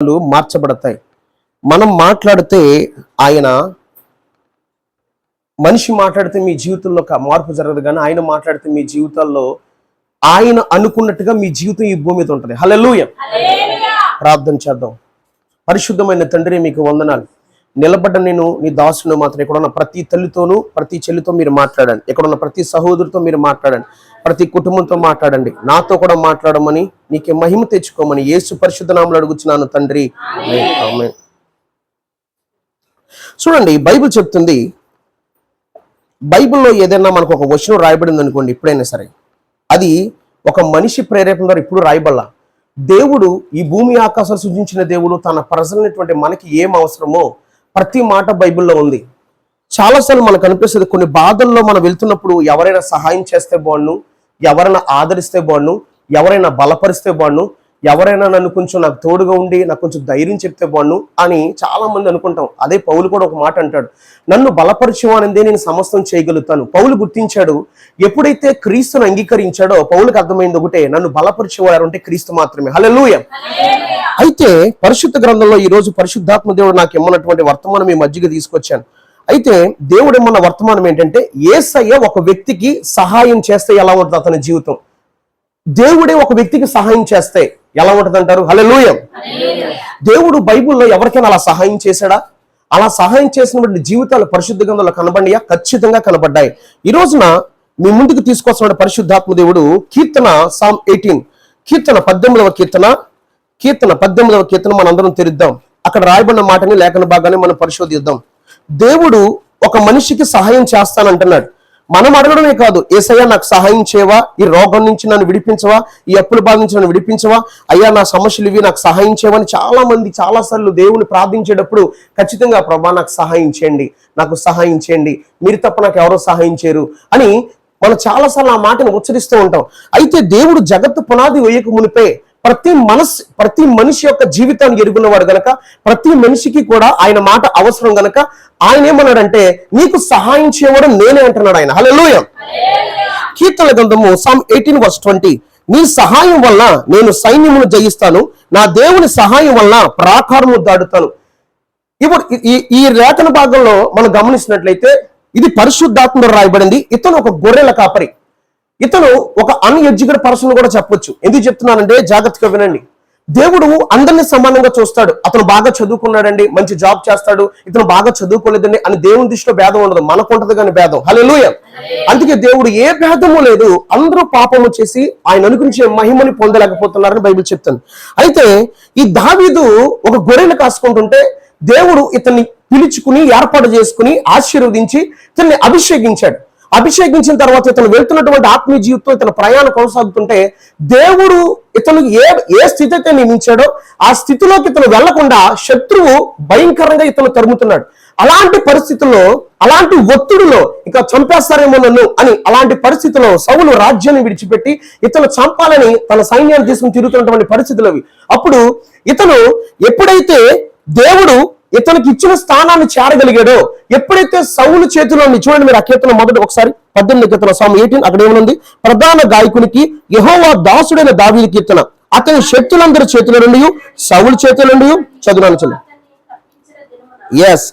మార్చబడతాయి. మనం మాట్లాడితే ఆయన, మనిషి మాట్లాడితే మీ జీవితంలో మార్పు జరగదు, కానీ ఆయన మాట్లాడితే మీ జీవితాల్లో ఆయన అనుకున్నట్టుగా మీ జీవితం ఈ భూమి మీద ఉంటుంది. హల్లెలూయా. ప్రార్థన చేద్దాం. పరిశుద్ధమైన తండ్రి, మీకు వందనాలు. నిలబడ్డ నేను నీ దాసును మాత్రం ఇక్కడ ఉన్న ప్రతి తల్లితోనూ ప్రతి చెల్లితో మీరు మాట్లాడండి. ఇక్కడ ఉన్న ప్రతి సహోదరుతో మీరు మాట్లాడండి. ప్రతి కుటుంబంతో మాట్లాడండి. నాతో కూడా మాట్లాడమని, నీకే మహిమ తెచ్చుకోమని యేసు పరిశుద్ధ నామములో అడుగుచున్నాను తండ్రి. ఆమేన్. చూడండి, బైబిల్ చెప్తుంది, బైబిల్లో ఏదైనా మనకు ఒక వచనం రాయబడింది అనుకోండి, ఎప్పుడైనా సరే అది ఒక మనిషి ప్రేరేపణ ద్వారా ఇప్పుడు రాయబడలా. దేవుడు, ఈ భూమి ఆకాశాలు సృజించిన దేవుడు తన ప్రజలైనటువంటి మనకి ఏం అవసరమో ప్రతి మాట బైబిల్లో ఉంది. చాలాసార్లు మనకు అనిపిస్తుంది, కొన్ని బాధల్లో మనం వెళ్తున్నప్పుడు ఎవరైనా సహాయం చేస్తే బాగుండు, ఎవరైనా ఆదరిస్తే బాగుండు, ఎవరైనా బలపరిస్తే బాగుండు, ఎవరైనా నన్ను కొంచెం నాకు తోడుగా ఉండి నాకు కొంచెం ధైర్యం చెప్తే బాగుండు అని చాలా మంది అనుకుంటాం. అదే పౌలు కూడా ఒక మాట అంటాడు, నన్ను బలపరిచేవానిదే నేను సమస్తం చేయగలుగుతాను. పౌలు గుర్తించాడు, ఎప్పుడైతే క్రీస్తును అంగీకరించాడో పౌలుకి అర్థమైంది ఒకటే, నన్ను బలపరిచేవారు అంటే క్రీస్తు మాత్రమే. హల్లెలూయా. అయితే పరిశుద్ధ గ్రంథంలో ఈ రోజు పరిశుద్ధాత్మ దేవుడు నాకు ఇమ్మన్నటువంటి వర్తమానం మీ మధ్యకి తీసుకొచ్చాను. అయితే దేవుడు ఇమ్మన్న వర్తమానం ఏంటంటే, యేసయ్య ఒక వ్యక్తికి సహాయం చేస్తే ఎలా ఉంటుంది అతని జీవితం, దేవుడే ఒక వ్యక్తికి సహాయం చేస్తే ఎలా ఉంటుంది అంటారు? హల్లెలూయా. దేవుడు బైబిల్లో ఎవరికైనా అలా సహాయం చేశాడా? అలా సహాయం చేసినటువంటి జీవితాలు పరిశుద్ధ గ్రంథంలో కనబడియా? ఖచ్చితంగా కనబడ్డాయి. ఈ రోజున మీ ముందుకు తీసుకొస్తున్న పరిశుద్ధాత్మ దేవుడు కీర్తన సామ్ 18, కీర్తన 18వ కీర్తన మనందరం తెరిద్దాం. అక్కడ రాయబడిన మాటని, లేఖన భాగాన్ని మనం పరిశోధిద్దాం. దేవుడు ఒక మనిషికి సహాయం చేస్తానంటున్నాడు. మనం అడగడమే కాదు, యేసయ్యా నాకు సహాయం చేయవా, ఈ రోగం నుంచి నన్ను విడిపించవా, ఈ అప్పుల బాధ నుంచి నన్ను విడిపించవా, అయ్యా నా సమస్యలు ఇవి నాకు సహాయం చేయవా అని చాలా మంది చాలాసార్లు దేవుని ప్రార్థించేటప్పుడు ఖచ్చితంగా ప్రభా నాకు సహాయం చేయండి, నాకు సహాయం చేయండి, మీరు తప్ప నాకు ఎవరో సహాయం చేయరు అని మనం చాలాసార్లు ఆ మాటను ఉచ్చరిస్తూ ఉంటాం. అయితే దేవుడు జగత్తు పునాది వేయక మునిపే ప్రతి మనిషి యొక్క జీవితాన్ని ఎరుగున్నవాడు గనక, ప్రతి మనిషికి కూడా ఆయన మాట అవసరం గనక ఆయన ఏమన్నాడంటే, నీకు సహాయం చేయవాడు నేనే అంటున్నాడు ఆయన. హల్లెలూయా. కీర్తన గ్రంథము సామ్ 18:20, నీ సహాయం వల్ల నేను సైన్యమును జయిస్తాను, నా దేవుని సహాయం వల్ల ప్రాకారము దాడుతాను. ఇప్పుడు ఈ లేఖన భాగంలో మనం గమనించినట్లయితే ఇది పరిశుద్ధాత్మలో రాయబడింది. ఇతను ఒక గొర్రెల కాపరి, ఇతను ఒక అన్ఎడ్యుకేటెడ్ పర్సన్ కూడా చెప్పొచ్చు. ఎందుకు చెప్తున్నానంటే జాగ్రత్తగా వినండి. దేవుడు అందరినీ సమానంగా చూస్తాడు. అతను బాగా చదువుకున్నాడండి, మంచి జాబ్ చేస్తాడు, ఇతను బాగా చదువుకోలేదండి అని దేవుని దృష్టిలో భేదం ఉండదు, మనకుంటది కానీ భేదం. హల్లెలూయా. అందుకే దేవుడు ఏ భేదము లేదు, అందరూ పాపము చేసి ఆయన అనుగురించే మహిమని పొందలేకపోతున్నారని బైబిల్ చెప్తుంది. అయితే ఈ దావీదు ఒక గొర్రెలు కాసుకుంటుంటే దేవుడు ఇతన్ని పిలుచుకుని ఏర్పాటు చేసుకుని ఆశీర్వదించి ఇతన్ని అభిషేకించిన తర్వాత ఇతను వెళ్తున్నటువంటి ఆత్మీయ జీవితంతో ఇతను ప్రయాణం కొనసాగుతుంటే దేవుడు ఇతను ఏ స్థితి అయితే నియమించాడో ఆ స్థితిలోకి ఇతను వెళ్లకుండా శత్రువు భయంకరంగా ఇతను తరుముతున్నాడు. అలాంటి పరిస్థితుల్లో, అలాంటి ఒత్తిడిలో ఇక చంపేస్తారేమో నన్ను అని అలాంటి పరిస్థితుల్లో సౌలు రాజ్యాన్ని విడిచిపెట్టి ఇతను చంపాలని తన సైన్యాన్ని తీసుకుని తిరుగుతున్నటువంటి పరిస్థితులు అవి. అప్పుడు ఇతను ఎప్పుడైతే దేవుడు ఇతనికి ఇచ్చిన స్థానాన్ని చేరగలిగాడో, ఎప్పుడైతే సౌలు చేతిలో, చూడండి మీరు ఆ కీర్తన మొదటి ఒకసారి 18 కీర్తన సామ్ 18 అక్కడ ఏమనుంది, ప్రధాన గాయకునికి యెహోవా దాసుడైన దావీదు కీర్తన, అతని శక్తులందరి చేతుల నుండి సౌలు చేతుల నుండి చదువు. ఎస్,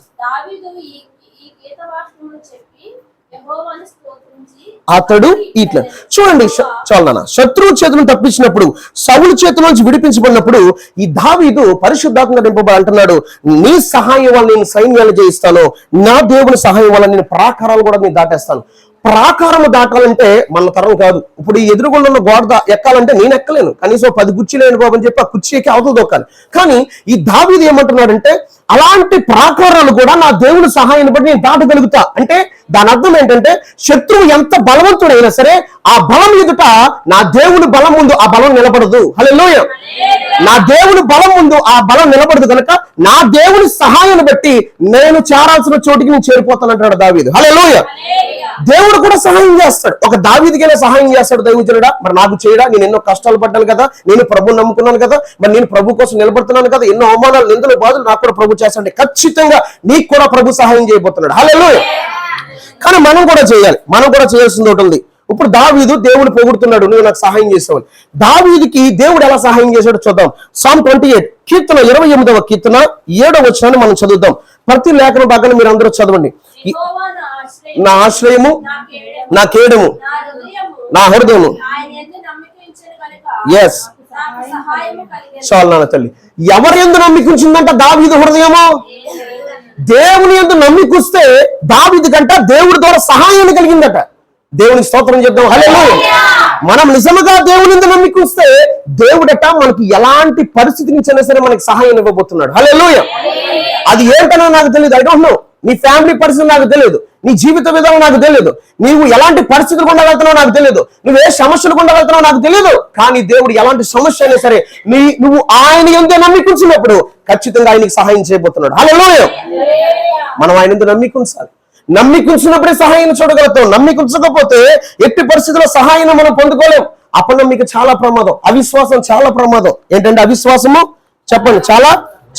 అతడు ఇట్లా చూడండి, చాలనా శత్రువు చేతులను తప్పించినప్పుడు, సౌలు చేతుల నుంచి విడిపించబడినప్పుడు ఈ దావీదు పరిశుద్ధాత్మగా నింపబడి అంటున్నాడు, నీ సహాయం వల్ల నేను సైన్యాలు జయిస్తాను, నా దేవుని సహాయం వల్ల నేను ప్రాకారాలు కూడా నేను దాటేస్తాను. ప్రాకారము దాటాలంటే మన తరం కాదు. ఇప్పుడు ఈ ఎదురుగుండా ఉన్న గోడ ఎక్కాలంటే నేను ఎక్కలేను, కనీసం 10 కుర్చీలేను బాబు అని చెప్పి ఆ కుర్చీ ఎక్కి అవతల దొక్కాలి. కానీ ఈ దావీదు ఏమంటున్నాడంటే, అలాంటి ప్రాకారాలు కూడా నా దేవుని సహాయాన్ని బట్టి నేను దాటగలుగుతా. అంటే దాని అర్థం ఏంటంటే, శత్రువు ఎంత బలవంతుడైనా సరే ఆ బలం ఎదుట నా దేవుని బలం ముందు ఆ బలం నిలబడదు. హల్లెలూయా. నా దేవుని బలం ముందు ఆ బలం నిలబడదు కనుక నా దేవుని సహాయాన్ని బట్టి నేను చేరాల్సిన చోటికి నేను చేరిపోతానంటాడు దావీదు. హల్లెలూయా. దేవుడు కూడా సహాయం చేస్తాడు. ఒక దావీదుకైనా సహాయం చేస్తాడు దైవజనుడా, మరి నాకు చేయడా, నేను ఎన్నో కష్టాలు పడ్డాను కదా, నేను ప్రభువుని నమ్ముకున్నాను కదా, మరి నేను ప్రభు కోసం నిలబడుతున్నాను కదా, ఎన్నో అవమానాలు, నిందలు, బాధలు నాకు కూడా ప్రభు చేస్తాడు. ఖచ్చితంగా నీకు కూడా ప్రభు సహాయం చేయబోతున్నాడు. హల్లెలూయా. కానీ మనం కూడా చేయాలి, మనం కూడా చేయాల్సింది ఒకటి ఉంది. ఇప్పుడు దావీదు దేవుడు పొగుడుతున్నాడు, నువ్వు నాకు సహాయం చేసావు. దావీదుకి దేవుడు ఎలా సహాయం చేశాడో చూద్దాం. Psalm 28 కీర్తన 28వ కీర్తన 7వ వచనాన్ని మనం చదువుదాం. ప్రతి లేఖన భాగాన్ని మీరు అందరూ చదవండి. నా ఆశ్రయము, నా కేడము, నా హృదయము. ఎస్, చాలు నాన్న తల్లి. ఎవరి యందు నమ్మికుంచిందంట దావీదు హృదయము? దేవుని యందు నమ్మికుస్తే దావీదు కంట దేవుడి ద్వారా సహాయాన్ని కలిగిందట. దేవునికి స్తోత్రం చేద్దాం. హల్లెలూయా. మనం నిజముగా దేవుని యందు నమ్మికుస్తే దేవుడట మనకి ఎలాంటి పరిస్థితి నుంచి అయినా సరే మనకి సహాయం ఇవ్వబోతున్నాడు. హల్లెలూయా. అది ఏంటనో నాకు తెలియదు, ఐ డోంట్ నో. నీ ఫ్యామిలీ పరిస్థితి నాకు తెలియదు, నీ జీవిత విధానం నాకు తెలియదు, నీవు ఎలాంటి పరిస్థితులు ఉండగలుగుతున్నావు నాకు తెలియదు, నువ్వు ఏ సమస్యలు ఉండగలుగుతున్నావు నాకు తెలియదు. కానీ దేవుడు ఎలాంటి సమస్య అయినా సరే నువ్వు ఆయన యందే నమ్మికుంచినప్పుడు ఖచ్చితంగా ఆయనకి సహాయం చేయబోతున్నాడు. హల్లెలూయా. మనం ఆయన యందు నమ్మికుంచాలి. నమ్మికుంచినప్పుడే సహాయం చూడగలుగుతాం. నమ్మికుంచకపోతే ఎట్టి పరిస్థితుల్లో సహాయం మనం పొందుకోలేం. అపనమ్మిక చాలా ప్రమాదం, అవిశ్వాసం చాలా ప్రమాదం. ఏంటంటే అవిశ్వాసము చెప్పండి, చాలా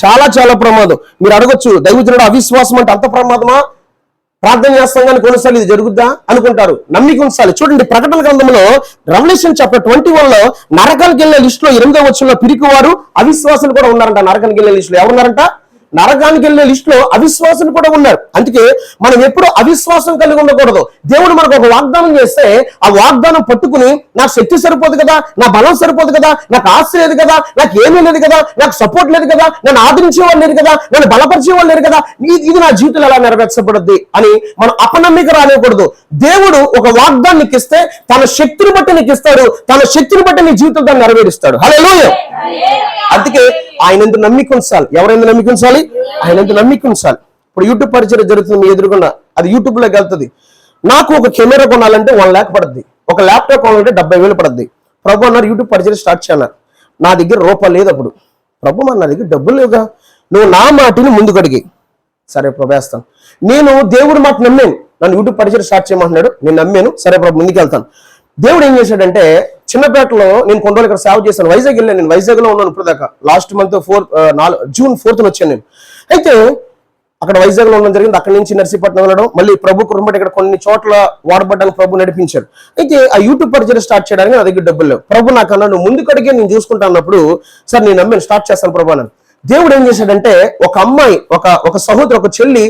చాలా చాలా ప్రమాదం. మీరు అడగొచ్చు, దైవజనుడు అవిశ్వాసం అంటే అంత ప్రమాదమా? ప్రార్థన చేస్తాం కానీ కొన్నిసార్లు ఇది జరుగుద్దా అనుకుంటారు. నమ్మిక ఉంచాలి. చూడండి, ప్రకటన గ్రంథంలో రెవల్యూషన్ చాప్టర్ 21లో నరకానికి వెళ్ళే లిస్ట్ లో 8వ వచనంలో పిరికివారు అవిశ్వాసులు కూడా ఉన్నారంట. నరకానికి వెళ్ళే లిస్ట్ లో ఎవరున్నారంట? నరకానికి వెళ్ళే లిస్ట్ లో అవిశ్వాసులు కూడా ఉన్నారు. అందుకే మనం ఎప్పుడు అవిశ్వాసం కలిగి ఉండకూడదు. దేవుడు మనకు ఒక వాగ్దానం చేస్తే ఆ వాగ్దానం పట్టుకుని నాకు శక్తి సరిపోదు కదా, నా బలం సరిపోదు కదా, నాకు ఆశ లేదు కదా, నాకు ఏమీ లేదు కదా, నాకు సపోర్ట్ లేదు కదా, నన్ను ఆదరించేవాళ్ళు లేదు కదా, నన్ను బలపరిచేవాళ్ళు లేదు కదా, ఇది నా జీవితంలో ఎలా నెరవేర్చబడుద్ది అని మనం అపనమ్మిక రానివ్వకూడదు. దేవుడు ఒక వాగ్దాన్ని నీకు ఇస్తే తన శక్తిని బట్టి నీకు ఇస్తాడు, తన శక్తిని బట్టి నీ జీవితం దాన్ని నెరవేరుస్తాడు. హల్లెలూయా. అందుకే ఆయన ఎందుకు నమ్మిక ఉంచాలి. ఎవరెందుకు నమ్మిక ఉంచాలి? ఆయన ఎందుకు నమ్మిక ఉంచాలి. ఇప్పుడు యూట్యూబ్ పరిచయం జరుగుతుంది మీ ఎదురుకుండా, అది యూట్యూబ్ లోకి వెళ్తుంది. నాకు ఒక కెమెరా కొనాలంటే 1 lakh పడుద్ది, ఒక ల్యాప్టాప్ కొనాలంటే 70,000 పడుద్ది. ప్రభు అన్నారు యూట్యూబ్ పరిచయం స్టార్ట్ చేయన్నారు. నా దగ్గర రూపాయలు లేదు అప్పుడు. ప్రభు నా దగ్గర డబ్బులు లేవుగా, నువ్వు నా మాటిని ముందుకు అడిగి. సరే ప్రభు వేస్తాను. నేను దేవుడి మాట నమ్మాను, నన్ను యూట్యూబ్ పరిచయం స్టార్ట్ చేయమంటున్నాడు, నేను నమ్మాను. సరే ప్రభు ముందుకు వెళ్తాను. దేవుడు ఏం చేశాడంటే, చిన్నపేటలో నేను కొన్ని రోజులు ఇక్కడ సేవ చేశాను. వైజాగ్ వెళ్ళాను, నేను వైజాగ్ లో ఉన్నాను ఇప్పుడు దాకా. లాస్ట్ మంత్ June 4th వచ్చాను నేను. అయితే అక్కడ వైజాగ్ లో ఉండడం జరిగింది. అక్కడి నుంచి నర్సీపట్నం వెళ్ళడం, మళ్ళీ ప్రభు కృపబట్టి ఇక్కడ కొన్ని చోట్ల వాడబడ్డానికి ప్రభు నడిపించాడు. అయితే ఆ యూట్యూబ్ పరిచయం స్టార్ట్ చేయడానికి నా దగ్గర డబ్బులు లేవు. ప్రభు నాకు అన్నాడు, నువ్వు ముందు కడిగే నేను చూసుకుంటా అన్నప్పుడు, సార్ నేను నమ్మాను, స్టార్ట్ చేస్తాను ప్రభు అన్నాను. దేవుడు ఏం చేశాడంటే, ఒక అమ్మాయి, ఒక సహోదరు, ఒక చెల్లి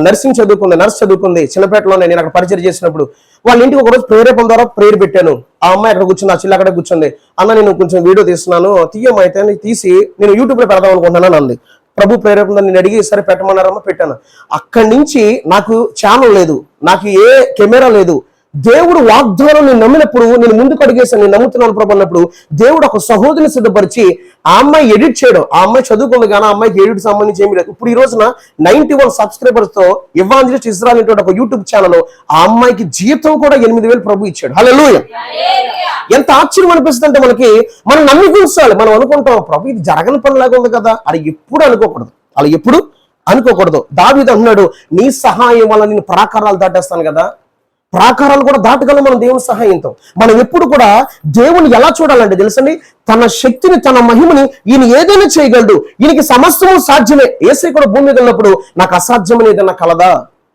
నర్సింగ్ చదువుకుంది, నర్స్ చదువుకుంది చిన్నపేటలోనే. నేను అక్కడ పరిచయం చేసినప్పుడు వాళ్ళ ఇంటికి ఒకరోజు ప్రేరేపణ ద్వారా ప్రేయర్ పెట్టాను. ఆ అమ్మాయి అక్కడ కూర్చుంది, ఆ చెల్లి అక్కడ కూర్చుంది. అన్న నేను కొంచెం వీడియో తీస్తున్నాను, తీయమైతే తీసి నేను యూట్యూబ్ లో పెడదాం అనుకుంటున్నాను అంది. ప్రభు ప్రేరేపణ నేను అడిగి సరే పెట్టమన్నారమ్మా, పెట్టాను. అక్కడి నుంచి నాకు ఛానల్ లేదు, నాకు ఏ కెమెరా లేదు. దేవుడు వాగ్దానం నేను నమ్మినప్పుడు నేను ముందుకు అడిగేసాను, నేను నమ్ముతున్నాను ప్రభు అన్నప్పుడు దేవుడు ఒక సహోదరిని సిద్ధపరిచి ఆ అమ్మాయి ఎడిట్ చేయడం. ఆ అమ్మాయి చదువుకుంది కానీ ఆ అమ్మాయికి ఎడిట్ సంబంధించి ఏమి లేదు. ఇప్పుడు ఈ రోజున 91 సబ్స్క్రైబర్స్ తో ఎవాంజలిస్ట్ ఇజ్రాయెల్ అనే ఒక యూట్యూబ్ ఛానల్, ఆ అమ్మాయికి జీతం కూడా 8,000 ప్రభు ఇచ్చాడు. హల్లెలూయా. ఎంత ఆశ్చర్యం అనిపిస్తుంది అంటే మనకి, మనం నమ్మికుంచాలి. మనం అనుకుంటాం ప్రభు ఇది జరగని పనిలాగా ఉంది కదా, అది ఎప్పుడు అనుకోకూడదు, అలా ఎప్పుడు అనుకోకూడదు. దావీదు అంటున్నాడు, నీ సహాయం వల్ల నేను ప్రాకారాలు దాటేస్తాను కదా. ప్రాకారాలు కూడా దాటగలం మనం దేవుని సహాయంతో. మనం ఎప్పుడు కూడా దేవుని ఎలా చూడాలంటే తెలుసండి, తన శక్తిని, తన మహిమని, ఈయన ఏదైనా చేయగలడు, ఈయనకి సమస్తము సాధ్యమే. యేసయ్య కూడా భూమి మీద ఉన్నప్పుడు నాకు అసాధ్యమని ఏదైనా కలదా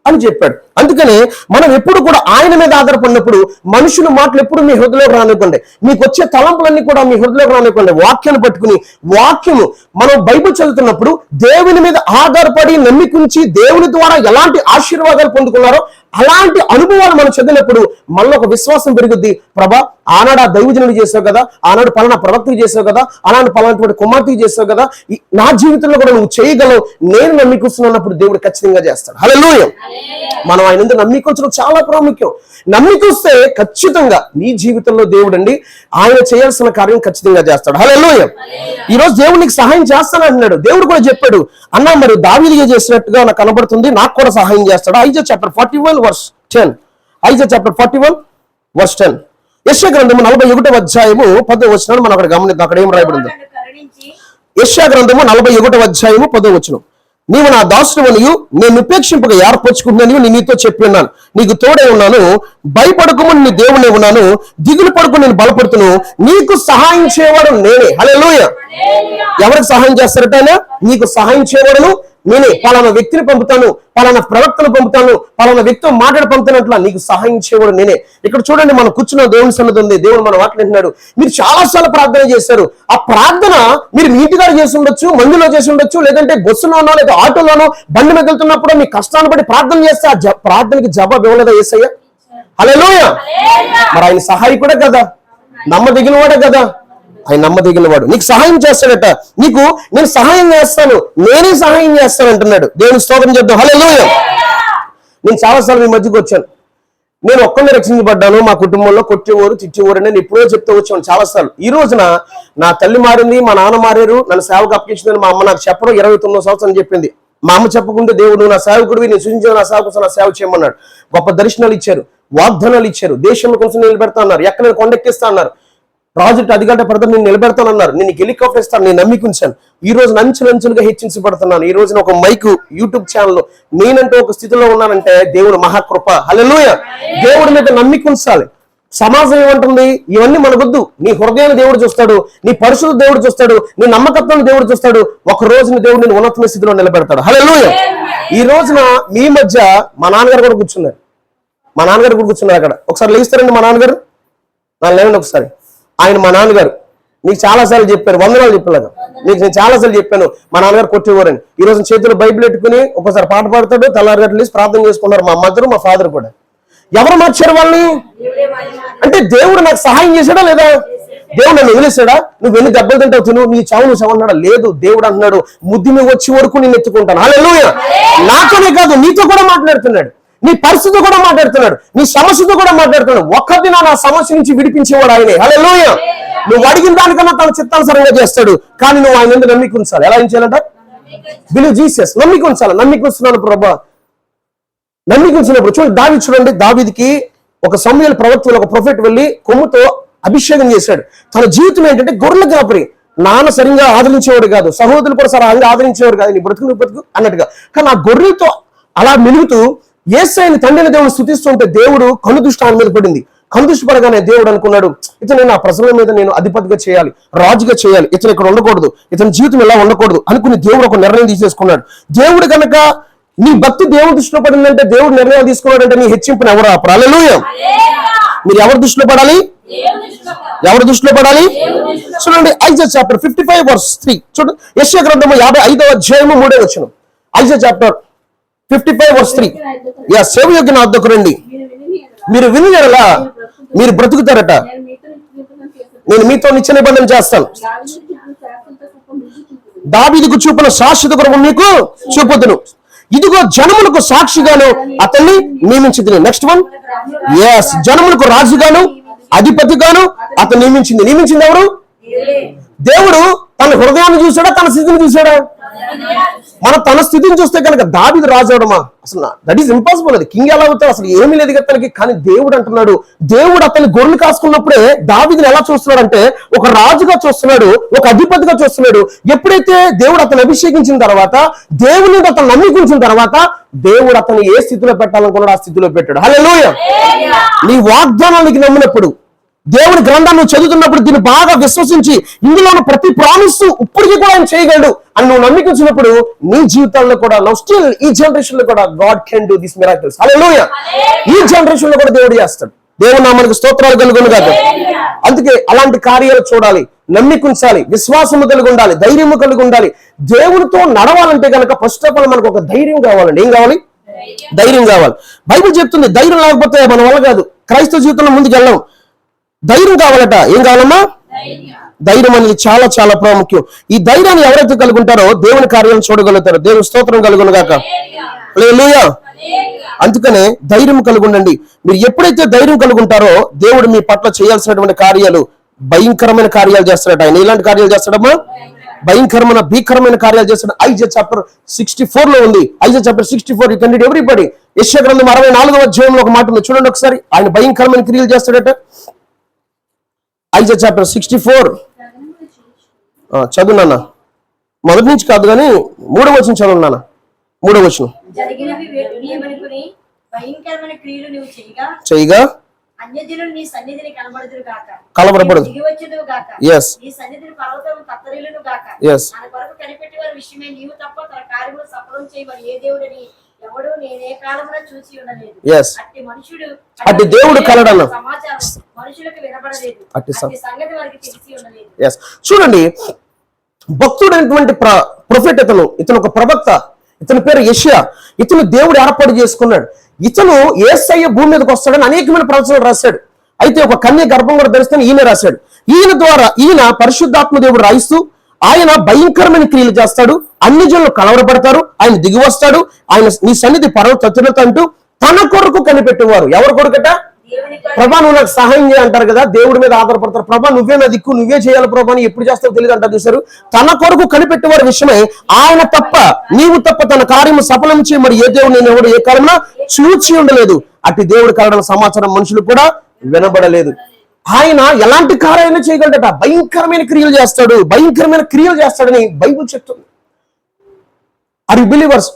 అని చెప్పాడు. అందుకనే మనం ఎప్పుడు కూడా ఆయన మీద ఆధారపడినప్పుడు మనుషుల మాటలు ఎప్పుడు మీ హృదయంలోకి రానివ్వండి, మీకు వచ్చే తలంపులన్నీ కూడా మీ హృదయంలోకి రానివ్వండి. వాక్యాన్ని పట్టుకుని, వాక్యము మనం బైబిల్ చదువుతున్నప్పుడు దేవుని మీద ఆధారపడి నమ్మికుంచి దేవుని ద్వారా ఎలాంటి ఆశీర్వాదాలు పొందుకున్నారో అలాంటి అనుభవాలు మనం చదివినప్పుడు మనలో ఒక విశ్వాసం పెరుగుద్ది. ప్రభా ఆనాడు ఆ దైవజనుడు చేసావు కదా, ఆనాడు పలానా ప్రవక్తకి చేసావు కదా, ఆనాడు పలానా కుమార్తెకి చేసావు కదా, నా జీవితంలో కూడా నువ్వు చేయగలవు, నేను నమ్మికొస్తున్నప్పుడు దేవుడు ఖచ్చితంగా చేస్తాడు. హల్లెలూయా. మనం ఆయన నమ్మికొచ్చడం చాలా ప్రాముఖ్యం. నమ్మికొస్తే ఖచ్చితంగా నీ జీవితంలో దేవుడు అండి ఆయన చేయాల్సిన కార్యం ఖచ్చితంగా చేస్తాడు. హల్లెలూయా. ఈ రోజు దేవుడు నీకు సహాయం చేస్తాను అంటున్నాడు. దేవుడు కూడా చెప్పాడు, అన్నా మరి దావీదు చేసినట్టుగా నాకు కనబడుతుంది, నాకు కూడా సహాయం చేస్తాడు. Aiza chapter 41 verse 10. Aiza chapter 41 verse 10. యెషయా గ్రంథము 41వ అధ్యాయము 10వ వచనాన్ని మనం అక్కడ గమనిద్దాం. అక్కడ ఏం రాయబడింది? యెషయా గ్రంథము 41వ అధ్యాయము 10వ వచనం. నీవు నా దాసుడవనియు నేను ఉపేక్షింపగా ఏర్పరచుకుంటున్నాను నీతో చెప్పి ఉన్నాను, నీకు తోడే ఉన్నాను, భయపడకము నీ దేవుడే ఉన్నాను, దిగులు పడుకు నేను బలపడుతును, నీకు సహాయం చేయవాడు నేనే. హల్లెలూయా. ఎవరికి సహాయం చేస్తారట ఆయన? నీకు సహాయం చేయవాడును, నేనే పలానా వ్యక్తిని పంపుతాను, పలానా ప్రవక్తను పంపుతాను, పలానా వ్యక్తితో మాట్లాడి పంపుతానట్లా నీకు సహాయం చేయడం నేనే. ఇక్కడ చూడండి, మనం కూర్చున్న దేవుని సన్నిధి ఉంది, దేవుడు మన వాటిని అంటున్నాడు, మీరు చాలాసార్లు ప్రార్థన చేశారు. ఆ ప్రార్థన మీరు మీ ఇంటికాడ చేసి ఉండొచ్చు, మందిలో చేసి ఉండొచ్చు, లేదంటే బస్సులోనో లేదా ఆటోలోనో బండి మీద వెళ్తున్నప్పుడు మీ కష్టాన్ని బట్టి ప్రార్థన చేస్తే ఆ ప్రార్థనకి జవాబు ఇవ్వలేదా యేసయ్య? హల్లెలూయా. మరి ఆయన సహాయకుడే కదా, నమ్మదగిన వాడే కదా, ఆయన నమ్మదగిన వాడు. నీకు సహాయం చేస్తాడట. నీకు నేను సహాయం చేస్తాను, నేనే సహాయం చేస్తాను అంటున్నాడు. దేవుని స్తోత్రం చెప్తాం. హల్లెలూయా. నేను చాలాసార్లు మీ మధ్యకి వచ్చాను. నేను ఒక్కనే రక్షించబడ్డాను. మా కుటుంబంలో కొట్టేవారు తిట్టేవారు అని నేను ఎప్పుడో చెప్తూ వచ్చాను చాలాసార్లు. ఈ రోజున నా తల్లి మారింది, మా నాన్న మారారు, నన్ను సేవకు అప్పగించిందని మా అమ్మ నాకు చెప్పడం 29 సంవత్సరం చెప్పింది. మా అమ్మ చెప్పకుంటే దేవుడు నా సేవకుడివి, నేను సూచించిన నా సేవకు నా సేవ చేయమన్నాడు. గొప్ప దర్శనాలు ఇచ్చారు, వాగ్దానాలు ఇచ్చారు, దేశంలో కొంచెం నిలబెడతా అన్నారు, ఎక్కడ కొండెక్కిస్తా అన్నారు, ప్రాజెక్ట్ 10 గంటల పడతా నేను నిలబెడతానన్నారు, నేను హెలికాప్టర్ ఇస్తాను, నేను నమ్మికుంచాను. ఈ రోజు అంచులంచులుగా హెచ్చించబడుతున్నాను. ఈ రోజున ఒక మైకు యూట్యూబ్ ఛానల్ నేనంటూ ఒక స్థితిలో ఉన్నానంటే దేవుడు మహాకృప. హల్లెలూయా. దేవుడి మీద నమ్మికుంచాలి. సమాజం ఏమంటుంది? ఇవన్నీ మనకొద్దు. నీ హృదయాన్ని దేవుడు చూస్తాడు, నీ పరిశుద్ధ దేవుడు చూస్తాడు, నీ నమ్మకత్వాన్ని దేవుడు చూస్తాడు. ఒక రోజున దేవుడు నేను ఉన్నతమైన స్థితిలో నిలబెడతాడు. హల్లెలూయా. ఈ రోజున మీ మధ్య మా నాన్నగారు కూడా కూర్చున్నారు. మా నాన్నగారు కూడా కూర్చున్నారు అక్కడ. ఒకసారి లేస్తారండి మా నాన్నగారు, నన్ను లేవండి ఒకసారి. ఆయన మా నాన్నగారు నీకు చాలాసార్లు చెప్పారు, వందనాలు చెప్పలేదు నీకు, నేను చాలాసార్లు చెప్పాను మా నాన్నగారు కొట్టేవారని. ఈ రోజు చేతిలో బైబిల్ పెట్టుకుని ఒకసారి పాట పాడతాడు, తెల్లారిగట్టు లేసి ప్రార్థన చేసుకున్నారు మా మదర్ మా ఫాదర్ కూడా. ఎవరు మార్చారు వాళ్ళని? అంటే దేవుడు నాకు సహాయం చేశాడా లేదా? దేవుడు నన్ను వదిలేశాడా? నువ్వు ఎన్ని దెబ్బలు తింటావు తిను, నీ చావు నువ్వు చవన్నాడా? లేదు. దేవుడు అంటున్నాడు, ముద్దు మీద వచ్చే వరకు నేను ఎత్తుకుంటాను. హల్లెలూయా. నాతోనే కాదు నీతో కూడా మాట్లాడుతున్నాడు, నీ పరిస్థితి కూడా మాట్లాడుతున్నాడు, నీ సమస్యతో కూడా మాట్లాడుతున్నాడు. ఒక్కదిన నా సమస్య నుంచి విడిపించేవాడు ఆయనే. హల్లెలూయా. నువ్వు అడిగిన దానికన్నా తన చిత్తానుసారంగా చేస్తాడు. కానీ నువ్వు ఆయన ఎందుకు నమ్మిక ఉంచాలి? ఎలా ఉంచాలంట? Believe Jesus. నమ్మిక ఉంచాలి. నమ్మిక ఉంచున్నాను ప్రభా. నమ్మిక ఉంచినప్పుడు చూడండి, చూడండి, దావీదుకి ఒక సమూయేలు ప్రవక్త ఒక ప్రొఫెట్ వెళ్ళి కొమ్ముతో అభిషేకం చేశాడు. తన జీవితం ఏంటంటే గొర్రెల కాపరి. నాన్న సరిగ్గా ఆదరించేవాడు కాదు, సహోదరులు కూడా సరిగ్గా ఆదరించేవాడు కాదు, నీ బ్రతుకు అన్నట్టుగా. కానీ ఆ గొర్రెలతో అలా మెలుగుతూ యేసయ్యని తండ్రిని దేవుడు స్తుతిస్తుంటే దేవుడు కనుదృష్టి ఆయన మీద పడింది. కనుదృష్టి పడగానే దేవుడు అనుకున్నాడు, ఇతను నా ప్రజల మీద నేను అధిపతిగా చేయాలి, రాజుగా చేయాలి, ఇతను ఇక్కడ ఉండకూడదు, ఇతని జీవితం ఇలా ఉండకూడదు అనుకుని దేవుడు ఒక నిర్ణయం తీసేసుకున్నాడు. దేవుడు కనుక నీ భక్తి దేవుడి దృష్టిలో పడిందంటే, దేవుడు నిర్ణయం తీసుకున్నాడంటే నీ హెచ్చింపుని ఎవరు ఆపరు? హల్లెలూయా. మీరు ఎవరి దృష్టిలో పడాలి? ఎవరి దృష్టిలో పడాలి? చూడండి, ఐజా చాప్టర్ 55:3 చూడండి. యెషయా గ్రంథము 55వ అధ్యాయము 3వ వచనం. ఐజా చాప్టర్ 55:3. సేవయోగ్య నా వద్దకు రండి, మీరు వినియడలా మీరు బ్రతుకుతారట, నేను మీతో నిత్య నిబంధన చేస్తాను, దావీదుకు చూపిన శాశ్వత కృప మీకు చూపుదును, ఇదిగో జనములకు సాక్షిగాను అతన్ని నియమించింది. నెక్స్ట్ వన్, జనములకు రాజుగాను అధిపతిగాను అతను నియమించింది ఎవరు? దేవుడు తన హృదయాన్ని చూసాడా, తన స్థితిని చూసాడా? మనం తన స్థితిని చూస్తే కనుక దావీదు రాజు అవడమా? అసలు దట్ ఈస్ ఇంపాసిబుల్. అది కింగ్ ఎలా అవుతాడు? అసలు ఏమీ లేదు అతనికి. కానీ దేవుడు అంటున్నాడు, దేవుడు అతని గొర్రెలు కాసుకున్నప్పుడే దావీదుని ఎలా చూస్తున్నాడు అంటే ఒక రాజుగా చూస్తున్నాడు, ఒక అధిపతిగా చూస్తున్నాడు. ఎప్పుడైతే దేవుడు అతను అభిషేకించిన తర్వాత, దేవుని అతను నమ్మికించిన తర్వాత, దేవుడు అతను ఏ స్థితిలో పెట్టాలనుకున్నాడు ఆ స్థితిలో పెట్టాడు. హల్లెలూయా. నీ వాగ్దానానికి నమ్మినప్పుడు, దేవుని గ్రంథాన్ని చదువుతున్నప్పుడు, దీన్ని బాగా విశ్వసించి ఇందులో ప్రతి ప్రామిస్ ఇప్పటికీ కూడా ఆయన చేయగలడు అని నువ్వు నమ్మికించినప్పుడు, నీ జీవితాల్లో కూడా స్టిల్ ఈ జనరేషన్ లో కూడా god can do this miracles. Hallelujah. ఈ జనరేషన్ లో కూడా దేవుడు చేస్తాడు. దేవుడు నామానికి స్తోత్రాలు కలుగును గాక. అందుకే అలాంటి కార్యాలు చూడాలి, నమ్మికుంచాలి, విశ్వాసము కలిగి ఉండాలి, ధైర్యము కలిగి ఉండాలి. దేవునితో నడవాలంటే కనుక ఫస్ట్ ఆఫ్ ఆల్ మనకు ఒక ధైర్యం కావాలండి. ఏం కావాలి? ధైర్యం కావాలి. బైబిల్ చెప్తుంది, ధైర్యం లేకపోతే మన వల్ల కాదు, క్రైస్తవ జీవితంలో ముందుకు వెళ్ళాం. ధైర్యం కావాలట. ఏం కావాలమ్మా? ధైర్యం అనేది చాలా చాలా ప్రాముఖ్యం. ఈ ధైర్యాన్ని ఎవరైతే కలిగి ఉంటారో దేవుని కార్యాలను చూడగలుగుతారు. దేవుని స్తోత్రం కలుగును గాక. హల్లెలూయా. అందుకనే ధైర్యం కలిగి ఉండండి. మీరు ఎప్పుడైతే ధైర్యం కలిగి ఉంటారో దేవుడు మీ పట్ల చేయాల్సినటువంటి కార్యాలు, భయంకరమైన కార్యాలు చేస్తాడట. ఆయన ఎలాంటి కార్యాలు చేస్తాడమ్మా? భయంకరమైన భీకరమైన కార్యాలు చేస్తాడు. ఐజా చాప్టర్ 64 లో ఉంది. Aiza chapter 64 you can read everybody. యెషయా గ్రంథం 64వ అధ్యాయంలో ఒక మాట ఉంది, చూడండి ఒకసారి. ఆయన భయంకరమైన క్రియలు చేస్తాడట. ఐజా చాప్టర్ 64 చదువు నాన్న. మొదటి నుంచి కాదు కానీ 3వ వచనం చదువు నాన్న. 3వ వచనం. చేయగా అన్యజనులు నీ సన్నిధిని కలవరపడదు. దిగివచ్చుదువు గాక. Yes. నీ సన్నిధిని పర్వతం తత్తరిల్లును గాక. Yes. మన కొరకు కనిపెట్టి వారి విషయమే నీవు తప్ప తన కార్యములు సఫలం చేయమని ఏ దేవుడని ఎవడు నేనే కాలమున చూసి ఉండలేదు. Yes. అట్టి దేవుడు కలడన్న సమాచారం మనుషులకు వినబడలేదు. అట్టి సంగతి వారికి తెలిసి ఉండలేదు. Yes. చూడండి, భక్తుడైనటువంటి ప్రొఫెట్ ఇతను ఒక ప్రవక్త. ఇతని పేరు యెషయా. ఇతను దేవుడు ఏర్పాటు చేసుకున్నాడు. ఇతను యేసయ్య భూమి మీదకి వస్తాడని అనేకమైన ప్రవచనాలు రాశాడు. అయితే ఒక కన్య గర్భం కూడా ధరిస్తాను ఈయన రాశాడు. ఈయన పరిశుద్ధాత్మ దేవుడు రాయిస్తూ ఆయన భయంకరమైన క్రియలు చేస్తాడు. అన్ని జనులు కలవరపడతారు. ఆయన దిగి వస్తాడు. ఆయన నీ సన్నిధి పర్వత అంటూ తన కొరకు కనిపెట్టేవారు. ఎవరి కొరకట? ప్రభా నువ్వు నాకు సహాయం చేయ అంటారు కదా, దేవుడి మీద ఆధారపడతారు. ప్రభా నువ్వే నా దిక్కు, నువ్వే చేయాలి ప్రభా అని ఎప్పుడు చేస్తావో తెలియదు అంటారు చూసారు. తన కొరకు కనిపెట్టేవారి విషయమై ఆయన తప్ప నీవు తప్ప తన కార్యము సఫలం చేయమని ఏ దేవుడు నేను ఎవడు ఏ కాలంలో చూచి ఉండలేదు. అట్టి దేవుడు కలడం సమాచారం మనుషులు కూడా వినబడలేదు. ఆయన ఎలాంటి కార్యాలను చేయగలడట? భయంకరమైన క్రియలు చేస్తాడు. భయంకరమైన క్రియలు చేస్తాడని బైబిల్ చెప్తుంది. Are you believers?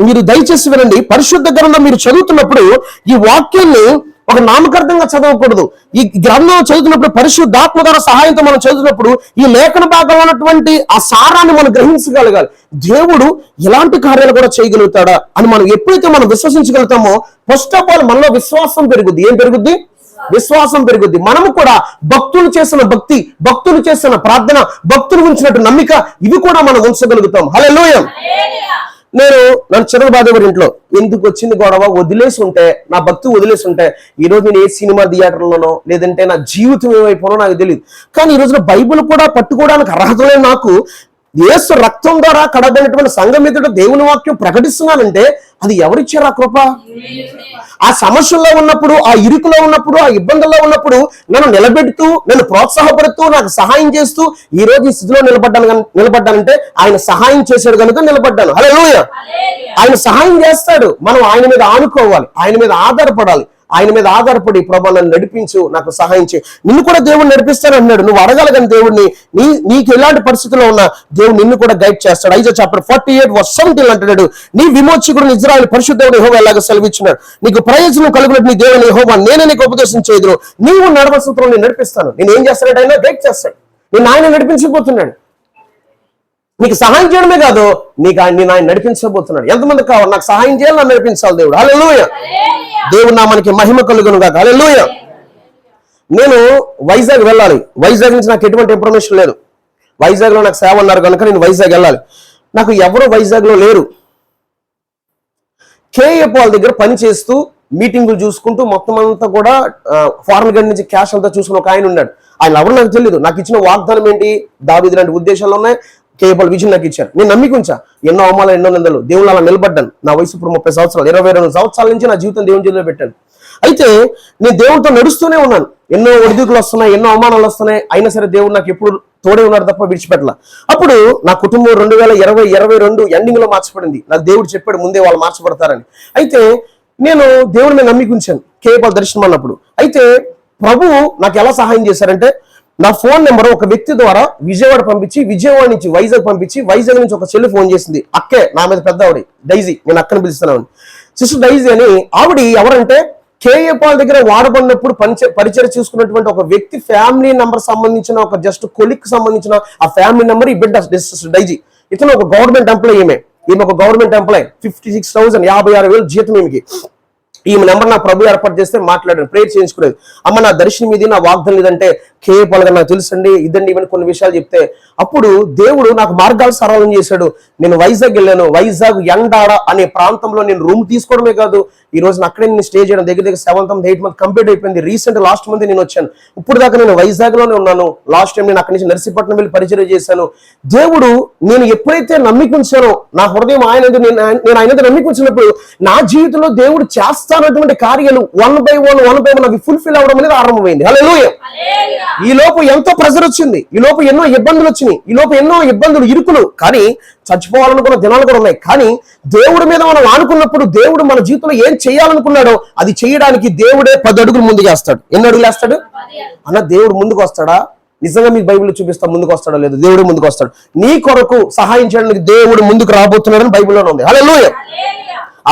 మీరు దయచేసి వినండి. పరిశుద్ధ గ్రంథం మీరు చదువుతున్నప్పుడు ఈ వాక్యాన్ని ఒక నామకార్థంగా చదవకూడదు. ఈ గ్రంథం చదువుతున్నప్పుడు పరిశుద్ధాత్మ ద్వారా సహాయంతో మనం చదువుతున్నప్పుడు ఈ లేఖన భాగంలో ఉన్నటువంటి ఆ సారాన్ని మనం గ్రహించగలగాలి. దేవుడు ఎలాంటి కార్యాలు కూడా చేయగలుగుతాడా అని మనం ఎప్పుడైతే మనం విశ్వసించగలుగుతామో ఫస్ట్ ఆఫ్ ఆల్ మనలో విశ్వాసం పెరుగుద్ది. ఏం పెరుగుద్ది? విశ్వాసం పెరుగుద్ది. మనము కూడా భక్తులు చేసిన భక్తి, భక్తులు చేసిన ప్రార్థన, భక్తులు ఉంచినట్టు నమ్మిక ఇవి కూడా మనం ఉంచగలుగుతాం. హల్లెలూయా. నన్ను చంద్రబాబు ఇంట్లో ఎందుకు వచ్చింది గొడవ వదిలేసి ఉంటే, నా భక్తి వదిలేసి ఉంటే ఈ రోజు నేను ఏ సినిమా థియేటర్లోనో లేదంటే నా జీవితం ఏమైపోనో నాకు తెలియదు. కానీ ఈ రోజున బైబిల్ కూడా పట్టుకోవడానికి అర్హత లేని నాకు యేసు రక్తం ద్వారా కడబడినటువంటి సంఘం ఎదుట దేవుని వాక్యం ప్రకటిస్తున్నానంటే అది ఎవరిచ్చారు ఆ కృప? ఆ సమస్యల్లో ఉన్నప్పుడు, ఆ ఇరుకులో ఉన్నప్పుడు, ఆ ఇబ్బందుల్లో ఉన్నప్పుడు నన్ను నిలబెడుతూ, నన్ను ప్రోత్సాహపడుతూ, నాకు సహాయం చేస్తూ ఈ రోజు ఈ స్థితిలో నిలబడ్డానంటే ఆయన సహాయం చేశాడు కనుక నిలబడ్డాను. హల్లెలూయా. ఆయన సహాయం చేస్తాడు. మనం ఆయన మీద ఆనుకోవాలి, ఆయన మీద ఆధారపడాలి. ఆయన మీద ఆధారపడి ప్రభా నన్ను నడిపించు, నాకు సహాయం చేయి. నిన్ను కూడా దేవుడు నడిపిస్తాను అన్నాడు. నువ్వు అడగాలి కానీ దేవుడిని, నీకు ఎలాంటి పరిస్థితుల్లో ఉన్నా దేవుడు నిన్ను కూడా గైడ్ చేస్తాడు. ఐజా చాప్టర్ 48:17 అంటున్నాడు, నీ విమోచకుడు ఇశ్రాయేలు పరిశుద్ధుడు యెహోవా ఎలాగ సెలవిచ్చున్నాడు, నీకు ప్రయోజనం కలుగునట్టు నీ దేవుని యెహోవా నేనే నీకు ఉపదేశం చేయదును, నీవు నడవలసిన నేను నడిపిస్తాను. నేను ఏం చేస్తాడు? ఆయన గైడ్ చేస్తాడు. నేను ఆయన నడిపించబోతున్నాడు. నీకు సహాయం చేయడమే కాదు, నేను ఆయన నడిపించబోతున్నాడు. ఎంతమంది కావాలి నాకు సహాయం చేయాలి, నన్ను నడిపించాలి దేవుడు. హల్లెలూయా. దేవుడు నామానికి మహిమ కలుగును గాక. హల్లెలూయా. నేను వైజాగ్ వెళ్ళాలి. వైజాగ్ నుంచి నాకు ఎటువంటి ఇన్ఫర్మేషన్ లేదు. వైజాగ్ లో నాకు సేవ అన్నారు కనుక నేను వైజాగ్ వెళ్ళాలి. నాకు ఎవరు వైజాగ్ లో లేరు. కేఏ పాల్ దగ్గర పని చేస్తూ మీటింగులు చూసుకుంటూ మొత్తం అంతా కూడా ఫారెన్ గంట నుంచి క్యాష్ అంతా చూసుకుని ఒక ఆయన ఉన్నాడు. ఆయన ఎవరు నాకు తెలియదు. నాకు ఇచ్చిన వాగ్దానం ఏంటి? దావీదు లాంటి ఉద్దేశాలు ఉన్నాయి. కేవలం విజయం నాకు ఇచ్చారు. నేను నమ్మికుంచా. ఎన్నో అవమానాలు, ఎన్నో నిందలు. దేవుళ్ళు అలా నిలబడ్డాను. నా వయసు ఇప్పుడు 30 సంవత్సరాలు, 22 సంవత్సరాల నుంచి నా జీవితం దేవుని చేతిలో పెట్టాను. అయితే నేను దేవుడితో నడుస్తూనే ఉన్నాను. ఎన్నో ఒడిదుడుకులు వస్తున్నాయి, ఎన్నో అవమానాలు వస్తున్నాయి. అయినా సరే దేవుడు నాకు ఎప్పుడు తోడే ఉన్నారు తప్ప విడిచిపెట్టలా. అప్పుడు నా కుటుంబం 2022 ఎండింగ్ లో మార్చబడింది. నాకు దేవుడు చెప్పాడు ముందే వాళ్ళు మార్చబడతారని. అయితే నేను దేవుడి మీద నమ్మికుంచాను కేవలం దర్శనం అన్నప్పుడు. అయితే ప్రభువు నాకు ఎలా సహాయం చేశారంటే, నా ఫోన్ నెంబర్ ఒక వ్యక్తి ద్వారా విజయవాడ పంపించి, విజయవాడ నుంచి వైజాగ్ పంపించి, వైజాగ్ నుంచి ఒక చెల్లి ఫోన్ చేసింది. అక్కే నా మీద పెద్ద ఆవిడ డైజీ, నేను అక్కని పిలుస్తున్నాను. సిస్టర్ డైజీ అని ఆవిడ ఎవరంటే కేఏ పాల్ దగ్గర వాడబడినప్పుడు పరిచయం చూసుకున్నటువంటి ఒక వ్యక్తి ఫ్యామిలీ నెంబర్ సంబంధించిన ఒక జస్ట్ కొలిక్ సంబంధించిన ఆ ఫ్యామిలీ నెంబర్ ఈ బిడ్డ సిస్టర్ డైజీ. ఇతను ఒక గవర్నమెంట్ ఎంప్లాయీ. ఈమె ఒక గవర్నమెంట్ ఎంప్లాయీ. 56,000 56,000 జీతం ఈమెకి. ఈమె నెంబర్ నా ప్రభు ఏర్పాటు చేస్తే మాట్లాడాను, ప్రేయర్ చేయించుకునేది. అమ్మ నా దర్శనం ఇది, నా వాగ్దానం లేదంటే కేఏ పాల్ గారు నాకు తెలుసండి ఇదండి ఇవన్నీ కొన్ని విషయాలు చెప్తే అప్పుడు దేవుడు నాకు మార్గాలు సరళం చేశాడు. నేను వైజాగ్ వెళ్ళాను. వైజాగ్ ఎండాడ అనే ప్రాంతంలో నేను రూమ్ తీసుకోవడమే కాదు, ఈ రోజు అక్కడే నేను స్టే చేయడం దగ్గర 7th month 8th month complete అయిపోయింది. రీసెంట్ లాస్ట్ మంత్ నేను వచ్చాను. ఇప్పుడు దాకా నేను వైజాగ్ లోనే ఉన్నాను. లాస్ట్ టైం నేను అక్కడి నుంచి నర్సీపట్నం వెళ్ళి పరిచయం చేశాను. దేవుడు నేను ఎప్పుడైతే నమ్మికుంచానో నా హృదయం నేను ఆయన నమ్మికుంచినప్పుడు నా జీవితంలో దేవుడు చేస్తానటువంటి కార్యాలు వన్ బై వన్ అవి ఫుల్ఫిల్ అవడం అనేది ఆరంభమైంది. హల్లెలూయా. ఈ లోపు ఎంతో ప్రెజర్ వచ్చింది. ఈ లోపు ఎన్నో ఇబ్బందులు వచ్చినాయి. ఈ లోపు ఎన్నో ఇబ్బందులు, ఇరుకులు, కానీ చచ్చిపోవాలనుకున్న దినాలు కూడా ఉన్నాయి. కానీ దేవుడి మీద మనం ఆనుకున్నప్పుడు దేవుడు మన జీవితంలో ఏం చేయాలనుకున్నాడో అది చేయడానికి దేవుడే 10 అడుగులు ముందుకు వేస్తాడు. ఎన్ని అడుగులు వేస్తాడు అన్న? దేవుడు ముందుకు వస్తాడా? నిజంగా మీకు బైబిల్ చూపిస్తా ముందుకు వస్తాడో లేదు. దేవుడు ముందుకు వస్తాడు. నీ కొరకు సహాయం చేయడానికి దేవుడు ముందుకు రాబోతున్నాడని బైబిల్లోనే ఉంది. హల్లెలూయా.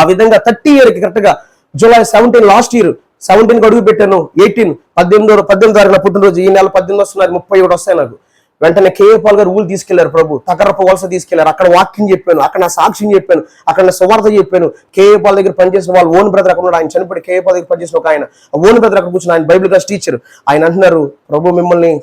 ఆ విధంగా 30 year కరెక్ట్ గా July 17 లాస్ట్ ఇయర్ 17కి అడుగు పెట్టాను, 18 తారీఖున పుట్టినరోజు, ఈ నెల 18 వస్తున్నారు, 31 వస్తాయి నాకు. వెంటనే కేఏ పాల్ గారు ఊళ్ళు తీసుకెళ్లారు, ప్రభు తకరపు వలస తీసుకెళ్లారు. అక్కడ వాక్యం చెప్పాను, అక్కడ నా సాక్ష్యం చెప్పాను, అక్కడ నా సువార్త చెప్పాను. కేఏ పాల్ దగ్గర పనిచేసిన వాళ్ళు ఓన్ బ్రదర్ అక్కడ ఉన్నాడు, ఆయన చనిపోయి కేఏ పాల్ దగ్గర పనిచేసిన ఒక ఆయన ఓన్ బ్రదర్ అక్కడ కూర్చుని, ఆయన బైబిల్ క్లాస్ టీచర్. ఆయన అంటున్నారు, ప్రభు మిమ్మల్ని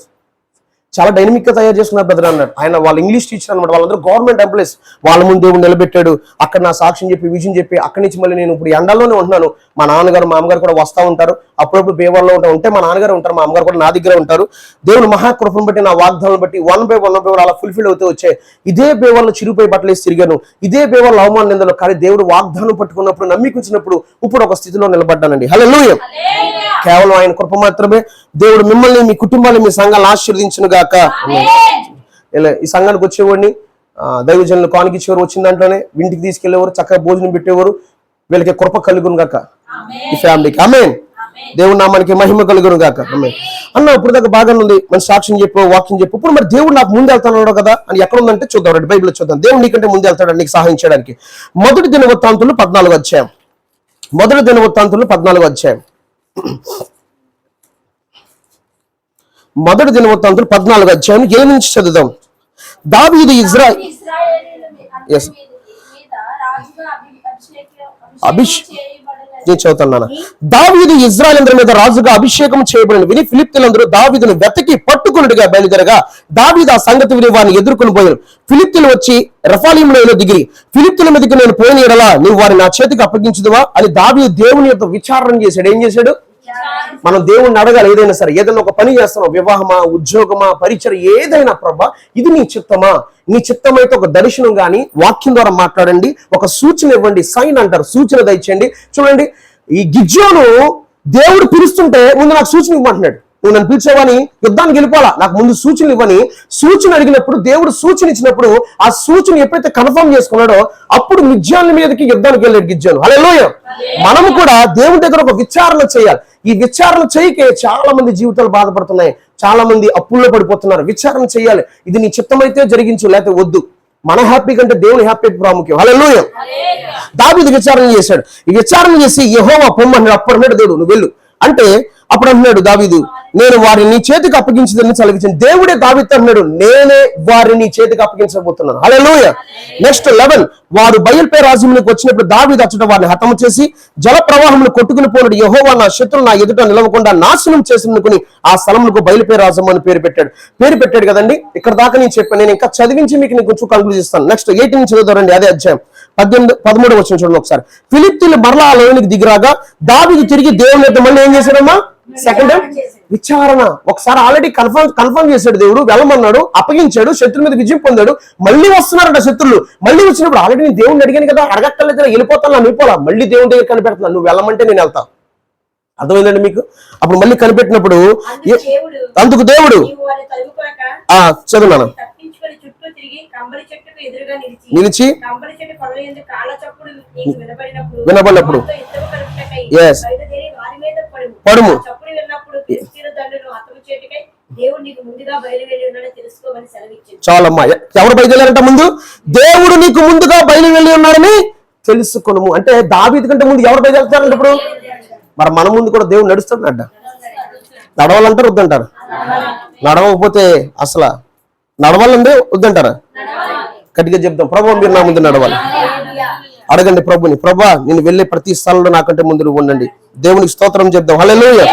చాలా డైనమిక్ గా తయారు చేసుకున్నారు బ్రదర్ అన్నాడు. ఆయన వాళ్ళ ఇంగ్లీష్ టీచర్ అనమాట, వాళ్ళందరూ గవర్నమెంట్ ఎంప్లాయీస్. వాళ్ళ ముందు దేవుడు నిలబెట్టాడు. అక్కడ నా సాక్ష్యం చెప్పి విజయం చెప్పి అక్కడి నుంచి మళ్ళీ నేను ఇప్పుడు ఎండల్లోనే ఉంటున్నాను. మా నాన్నగారు మా అమ్మగారు కూడా వస్తూ ఉంటారు, అప్పుడప్పుడు బేవాళ్ళలో ఉంటే మా నాన్నగారు ఉంటారు, మా అమ్మగారు కూడా నా దగ్గర ఉంటారు. దేవుని మహాకృపను బట్టి నా వాగ్దానం బట్టి వన్ బై వన్ అలా ఫుల్ఫిల్ అవుతూ వచ్చాయి. ఇదే బేవాళ్ళు చిరుపై బట్టలేసి తిరిగాను, ఇదే బేవాళ్ళు అవమాన నిందలు. కానీ దేవుడు వాగ్దానం పట్టుకున్నప్పుడు నమ్మికుంచినప్పుడు ఇప్పుడు ఒక స్థితిలో నిలబడ్డానండి. హల్లెలూయా. కేవలం ఆయన కృప మాత్రమే. దేవుడు మిమ్మల్ని, మీ కుటుంబాన్ని, మీ సంఘాలను ఆశీర్వదించును గాక. ఈ సంఘానికి వచ్చేవాడిని, దైవజనులు కానుకిచ్చేవారు, వచ్చిన దాంట్లోనే ఇంటికి తీసుకెళ్లేవారు, చక్కగా భోజనం పెట్టేవారు. వీళ్ళకి కృప కలుగును గాక ఈ ఫ్యామిలీకి. ఆమేన్. దేవుడు నామానికి మహిమ కలుగును గాక. ఆమేన్. అన్న ఇప్పుడు దాకా బాగానే ఉంది, మన సాక్ష్యం చెప్పు, వాక్యం చెప్పు. ఇప్పుడు మరి దేవుడు నాకు ముందు వెళ్తాడు కదా అని ఎక్కడ ఉందంటే చూద్దాం, రండి బైబిల్ చూద్దాం. దేవుడు నీకంటే ముందు వెళ్తాడు నీకు సహాయం చేయడానికి. మొదటి దినవృత్తాంతులు 14వ అధ్యాయం. మొదటి దినవృత్తాంతులు 14వ అధ్యాయం. మొదటి దినవృత్తాంతులు 14వ అధ్యాయం 7 నుంచి చదువుదాం. దావీదు నేను చదువుతాను. దావీదు ఇశ్రాయేలీయుల మీద రాజుగా అభిషేకం చేయబడిన విని ఫిలిష్తీయులందరూ దావీదును వెతికి పట్టుకున్నట్టుగా బయలుదేరగా దావీదు ఆ సంగతి విని వారిని ఎదుర్కొని పోయారు. ఫిలిష్తీయులు వచ్చి రెఫాలీములో దిగి, ఫిలిష్తీయుల మీదకి నేను పోయిన యెడల నీవు వారిని నా చేతికి అప్పగించుదువా అని దావీదు దేవుని యొక్క విచారణ చేశాడు. ఏం చేశాడు? మనం దేవుణ్ణి అడగాలి. ఏదైనా సరే, ఏదైనా ఒక పని చేస్తున్నాం, వివాహమా, ఉద్యోగమా, పరిచయం, ఏదైనా ప్రభా ఇది నీ చిత్తమా? నీ చిత్తమైతే ఒక దర్శనం గాని వాక్యం ద్వారా మాట్లాడండి, ఒక సూచన ఇవ్వండి. సైన్ అంటారు, సూచన దయచేయండి. చూడండి, ఈ గిద్యోను దేవుడు పిలుస్తుంటే ముందు నాకు సూచన ఇవ్వమంటున్నాడు. నువ్వు నన్ను పిలిచేవాని యుద్ధానికి వెళ్ళిపోవాలా, నాకు ముందు సూచనలు ఇవ్వని. సూచన అడిగినప్పుడు దేవుడు సూచన ఇచ్చినప్పుడు ఆ సూచన ఎప్పుడైతే కన్ఫర్మ్ చేసుకున్నాడో అప్పుడు మిద్యాన్ల మీదకి యుద్ధానికి వెళ్ళాడు గిద్యోను. హల్లెలూయా. మనము కూడా దేవుడి దగ్గర ఒక విచారణ చేయాలి. ఈ విచారణ చేయకే చాలా మంది జీవితాలు బాధపడుతున్నాయి, చాలా మంది అప్పుల్లో పడిపోతున్నారు. విచారణ చేయాలి. ఇది నీ చిత్తమైతే జరిగించు, లేకపోతే వద్దు. మన హ్యాపీ కంటే దేవుని హ్యాపీ ప్రాముఖ్యం. హల్లెలూయా. దావీదు విచారణ చేశాడు. ఈ విచారణ చేసి యెహోవా పొమ్మన్నాడు. అప్పుడు అన్నాడు దేవుడు, నువ్వు వెళ్ళు అంటే అప్పుడు అంటున్నాడు దావీదు, నేను వారిని నీ చేతికి అప్పగించదని సెలవిచ్చాను. దేవుడే దావీదుతో అన్నాడు, నేనే వారిని నీ చేతికి అప్పగించబోతున్నాను. హల్లెలూయా. నెక్స్ట్ 11, వారు బయల్పే రాజ్యంలోకి వచ్చినప్పుడు దావీదు అచ్చట వారిని హతము చేసి జల ప్రవాహంలో కొట్టుకుని పోయినప్పుడు యెహోవా నా శత్రులు నా ఎదుట నిలవకుండా నాశనం చేసిననుకుని ఆ స్థలములకు బయలుపే రాజ్యం అని పేరు పెట్టాడు కదండి. ఇక్కడ దాకా నేను చెప్పాను, నేను ఇంకా చదివించి మీకు నేను కొంచెం కంక్లూడ్ చేస్తాను. నెక్స్ట్ 18 నుంచి చదువుతారండి, అదే అధ్యాయం 13 వచ్చిన చూడండి ఒకసారి. ఫిలిష్తీయులు మరలా ఆ లోయనికి దిగిరాగా దావీదు తిరిగి దేవుని యొక్క మళ్ళీ ఏం చేశాడమ్మా? సెకండ్ విచారణ. ఒకసారి ఆల్రెడీ కన్ఫర్మ్ చేశాడు దేవుడు, వెళ్ళమన్నాడు, అప్పగించాడు, శత్రువు మీద విజయం పొందాడు. మళ్ళీ వస్తున్నారట శత్రులు. మళ్ళీ వచ్చినప్పుడు ఆల్రెడీ నేను దేవుడిని అడిగాను కదా, అడగక్కర్లేదు, వెళ్ళిపోతాను, నేను వెళ్ళిపోలా, మళ్ళీ దేవుని దగ్గర కనిపెడుతున్నాను, నువ్వు వెళ్ళమంటే నేను వెళ్తా. అర్థమైందండి మీకు? అప్పుడు మళ్ళీ కనిపెట్టినప్పుడు అందుకు దేవుడు చదువున్నాను నిలిచి వినబడినప్పుడు పడుము. చాలమ్మా. ఎవరు బయలుదేరారంట? ముందు దేవుడు నీకు ముందుగా బయలువెళ్ళి ఉన్నాడని తెలుసుకును. అంటే దావీదు కంటే ముందు ఎవరు బయలుదేరుతారంటే ఇప్పుడు మరి మన ముందు కూడా దేవుడు నడుస్తున్నాడ. నడవాలంటారు వద్దంటారు? నడవకపోతే అసలు నడవాలంటే వద్దంటారా? గట్టిగా చెప్తాం, ప్రభు మీరు నా ముందు నడవాలి. అడగండి ప్రభుని, ప్రభా నేను వెళ్ళే ప్రతి స్థలంలో నాకంటే ముందు ఉండండి. దేవునికి స్తోత్రం చెప్దాం. హల్లెలూయా.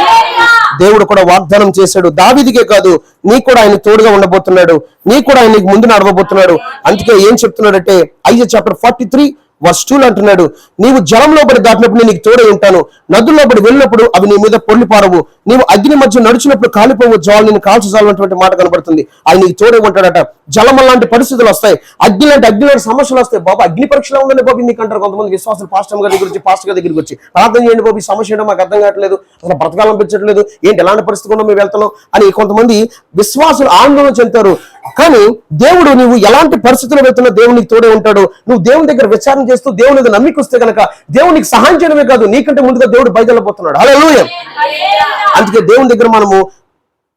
దేవుడు కూడా వాగ్దానం చేశాడు, దావీదుకే కాదు నీకు కూడా ఆయన తోడుగా ఉండబోతున్నాడు, నీకు కూడా ఆయన ముందు నడవబోతున్నాడు. అందుకే ఏం చెప్తున్నాడంటే ఐజా చాప్టర్ 43 వర్స్ 2 అంటున్నాడు, నీవు జలంలో పడి దాటినప్పుడు నీకు తోడై ఉంటాను, నదుల్లో పడి వెళ్ళినప్పుడు అవి నీ మీద పొర్లి పారవు, నీవు అగ్ని మధ్య నడిచినప్పుడు కాలిపోవు, జాలు నేను కాల్చజాలన్నటువంటి మాట కనబడుతుంది. ఆయన నీకు తోడై ఉంటాడట. జలం లాంటి పరిస్థితులు వస్తాయి, అగ్ని లాంటి సమస్యలు వస్తాయి. బాబు అగ్ని పరీక్షలో ఉందండి బాబు నీకు అంటారు కొంతమంది విశ్వాసులు. పాస్టర్ గారి దగ్గరికి వచ్చి ప్రార్థన చేయండి బాబు, ఈ సమస్య ఏంటో మాకు అర్థం కావట్లేదు, అసలు బ్రతకాలం పెంచట్లేదు, ఏంటి ఎలాంటి పరిస్థితి ఉందో మేము వెళ్తున్నాం అని కొంతమంది విశ్వాసులు ఆందోళన చెందుతారు. కానీ దేవుడు నువ్వు ఎలాంటి పరిస్థితుల్లో వెళ్తున్నా దేవునికి తోడే ఉంటాడు. నువ్వు దేవుని దగ్గర విచారణ చేస్తూ దేవుని మీద నమ్మికొస్తే కనుక దేవునికి సహాయం చేయడమే కాదు, నీకంటే ముందుగా దేవుడు బయలుదేరబోతున్నాడు. హల్లెలూయా. అందుకే దేవుని దగ్గర మనము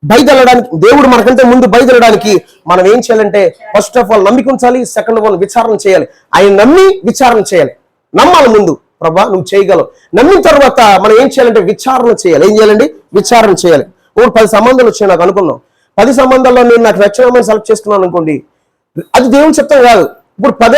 బయలుదేరడానికి, దేవుడు మనకంటే ముందు బయలుదేరడానికి మనం ఏం చేయాలంటే ఫస్ట్ ఆఫ్ ఆల్ నమ్మిక ఉంచాలి, సెకండ్ ఆఫ్ ఆల్ విచారణ చేయాలి. ఆయన నమ్మి విచారణ చేయాలి. నమ్మాలి ముందు, ప్రభా నువ్వు చేయగలవు. నమ్మిన తర్వాత మనం ఏం చేయాలంటే విచారణ చేయాలి. ఏం చేయాలండి? విచారణ చేయాలి. ఇప్పుడు 10 సంబంధాలు వచ్చాయి నాకు అనుకున్నాం. 10 సంబంధాల్లో నేను నాకు నచ్చిన అమ్మాయిని సెలెక్ట్ చేసుకున్నాను అనుకోండి, అది దేవుని చిత్తం కాదు. ఇప్పుడు 10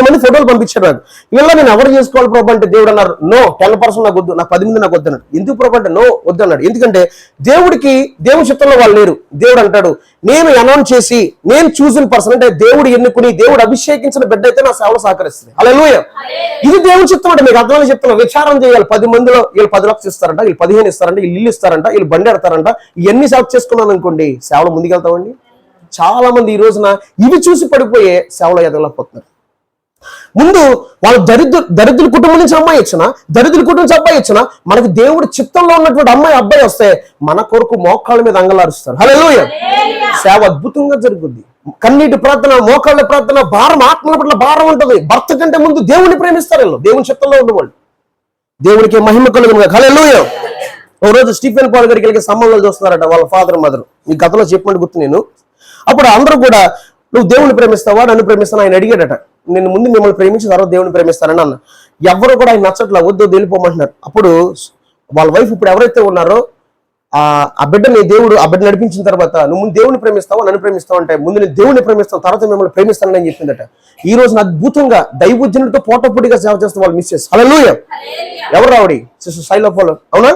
మంది ఫోటోలు పంపించారు నాకు. ఇవల్ల నేను ఎవరు చేసుకోవాలి ప్రభు అంటే దేవుడు అన్నారు, నో 10% నాకు వద్దు, నాకు 10 మంది నాకు వద్దన్నాడు. ఎందుకు ప్రభు అంటే నో వద్దన్నాడు. ఎందుకంటే దేవుని చిత్తంలో వాళ్ళు లేరు. దేవుడు అంటాడు, నేను అనౌన్స్ చేసి నేను చూసిన పర్సన్ అంటే దేవుడు ఎన్నుకుని దేవుడు అభిషేకించిన బిడ్డ అయితే నా సేవలో సహకరిస్తుంది. హల్లెలూయా. ఇది దేవుని చిత్తం అంటే మీకు అర్థమని చెప్తున్నా. విచారం చేయాలి. 10 మందిలో వీళ్ళు 10 లక్షలు ఇస్తారంట, వీళ్ళు 15 ఇస్తారంట, వీళ్ళు ఇల్లు ఇస్తారంట, వీళ్ళు బండి ఎడతారంట. ఇవన్నీ సెలెక్ట్ చేసుకున్నాను అనుకోండి, సేవలో ముందుకెళ్తామండి. చాలా మంది ఈ రోజున ఇవి చూసి పడిపోయే సేవలో ఎదగలేకపోతున్నారు. ముందు వాళ్ళు దరిద్రుల కుటుంబం నుంచి అమ్మాయి ఇచ్చినా, దరిద్రుల కుటుంబం నుంచి అబ్బాయి ఇచ్చినా, మనకి దేవుడి చిత్తంలో ఉన్నటువంటి అబ్బాయి వస్తే మన కొరకు మోకాళ్ళ మీద అంగలారుస్తారు. హల్లెలూయా. సేవ అద్భుతంగా జరుగుద్ది. కన్నీటి ప్రార్థన, మోకాళ్ళ ప్రార్థన, భారం, ఆత్మల పట్ల భారం ఉంటుంది. భర్త కంటే ముందు దేవుడిని ప్రేమిస్తారు వీళ్ళు, దేవుని చిత్తంలో ఉన్నవాళ్ళు. దేవునికి మహిమ కలుగును. హల్లెలూయా. ఓ రోజు స్టీఫెన్ పాల్ గారికి వెళ్ళి సంబంధాలు చూస్తున్నారట వాళ్ళ ఫాదర్ మదర్. మీ గతంలో చెప్పినట్టు గుర్తు నేను. అప్పుడు అందరూ కూడా నువ్వు దేవుని ప్రేమిస్తావా నన్ను ప్రేమిస్తాను ఆయన అడిగాడట. నేను ముందు మిమ్మల్ని ప్రేమించి తర్వాత దేవుని ప్రేమిస్తానని అన్న. ఎవరు కూడా ఆయన నచ్చట్లా, వద్దు వెళ్ళిపోమంటున్నారు. అప్పుడు వాళ్ళ వైఫ్ ఇప్పుడు ఎవరైతే ఉన్నారో ఆ బిడ్డని దేవుడు ఆ బిడ్డ నడిపించిన తర్వాత నువ్వు ముందు దేవుని ప్రేమిస్తావా నన్ను ప్రేమిస్తావు అంటే ముందు నేను దేవుని ప్రేమిస్తాను తర్వాత మిమ్మల్ని ప్రేమిస్తానని చెప్పిందట. ఈ రోజు అద్భుతంగా దైవజనుడితో పోటపోటీగా సేవ చేస్తే వాళ్ళు మిస్సెస్. హల్లెలూయా. ఎవరు రావడి? సిస్టర్ శైల ఫాలో. అవునా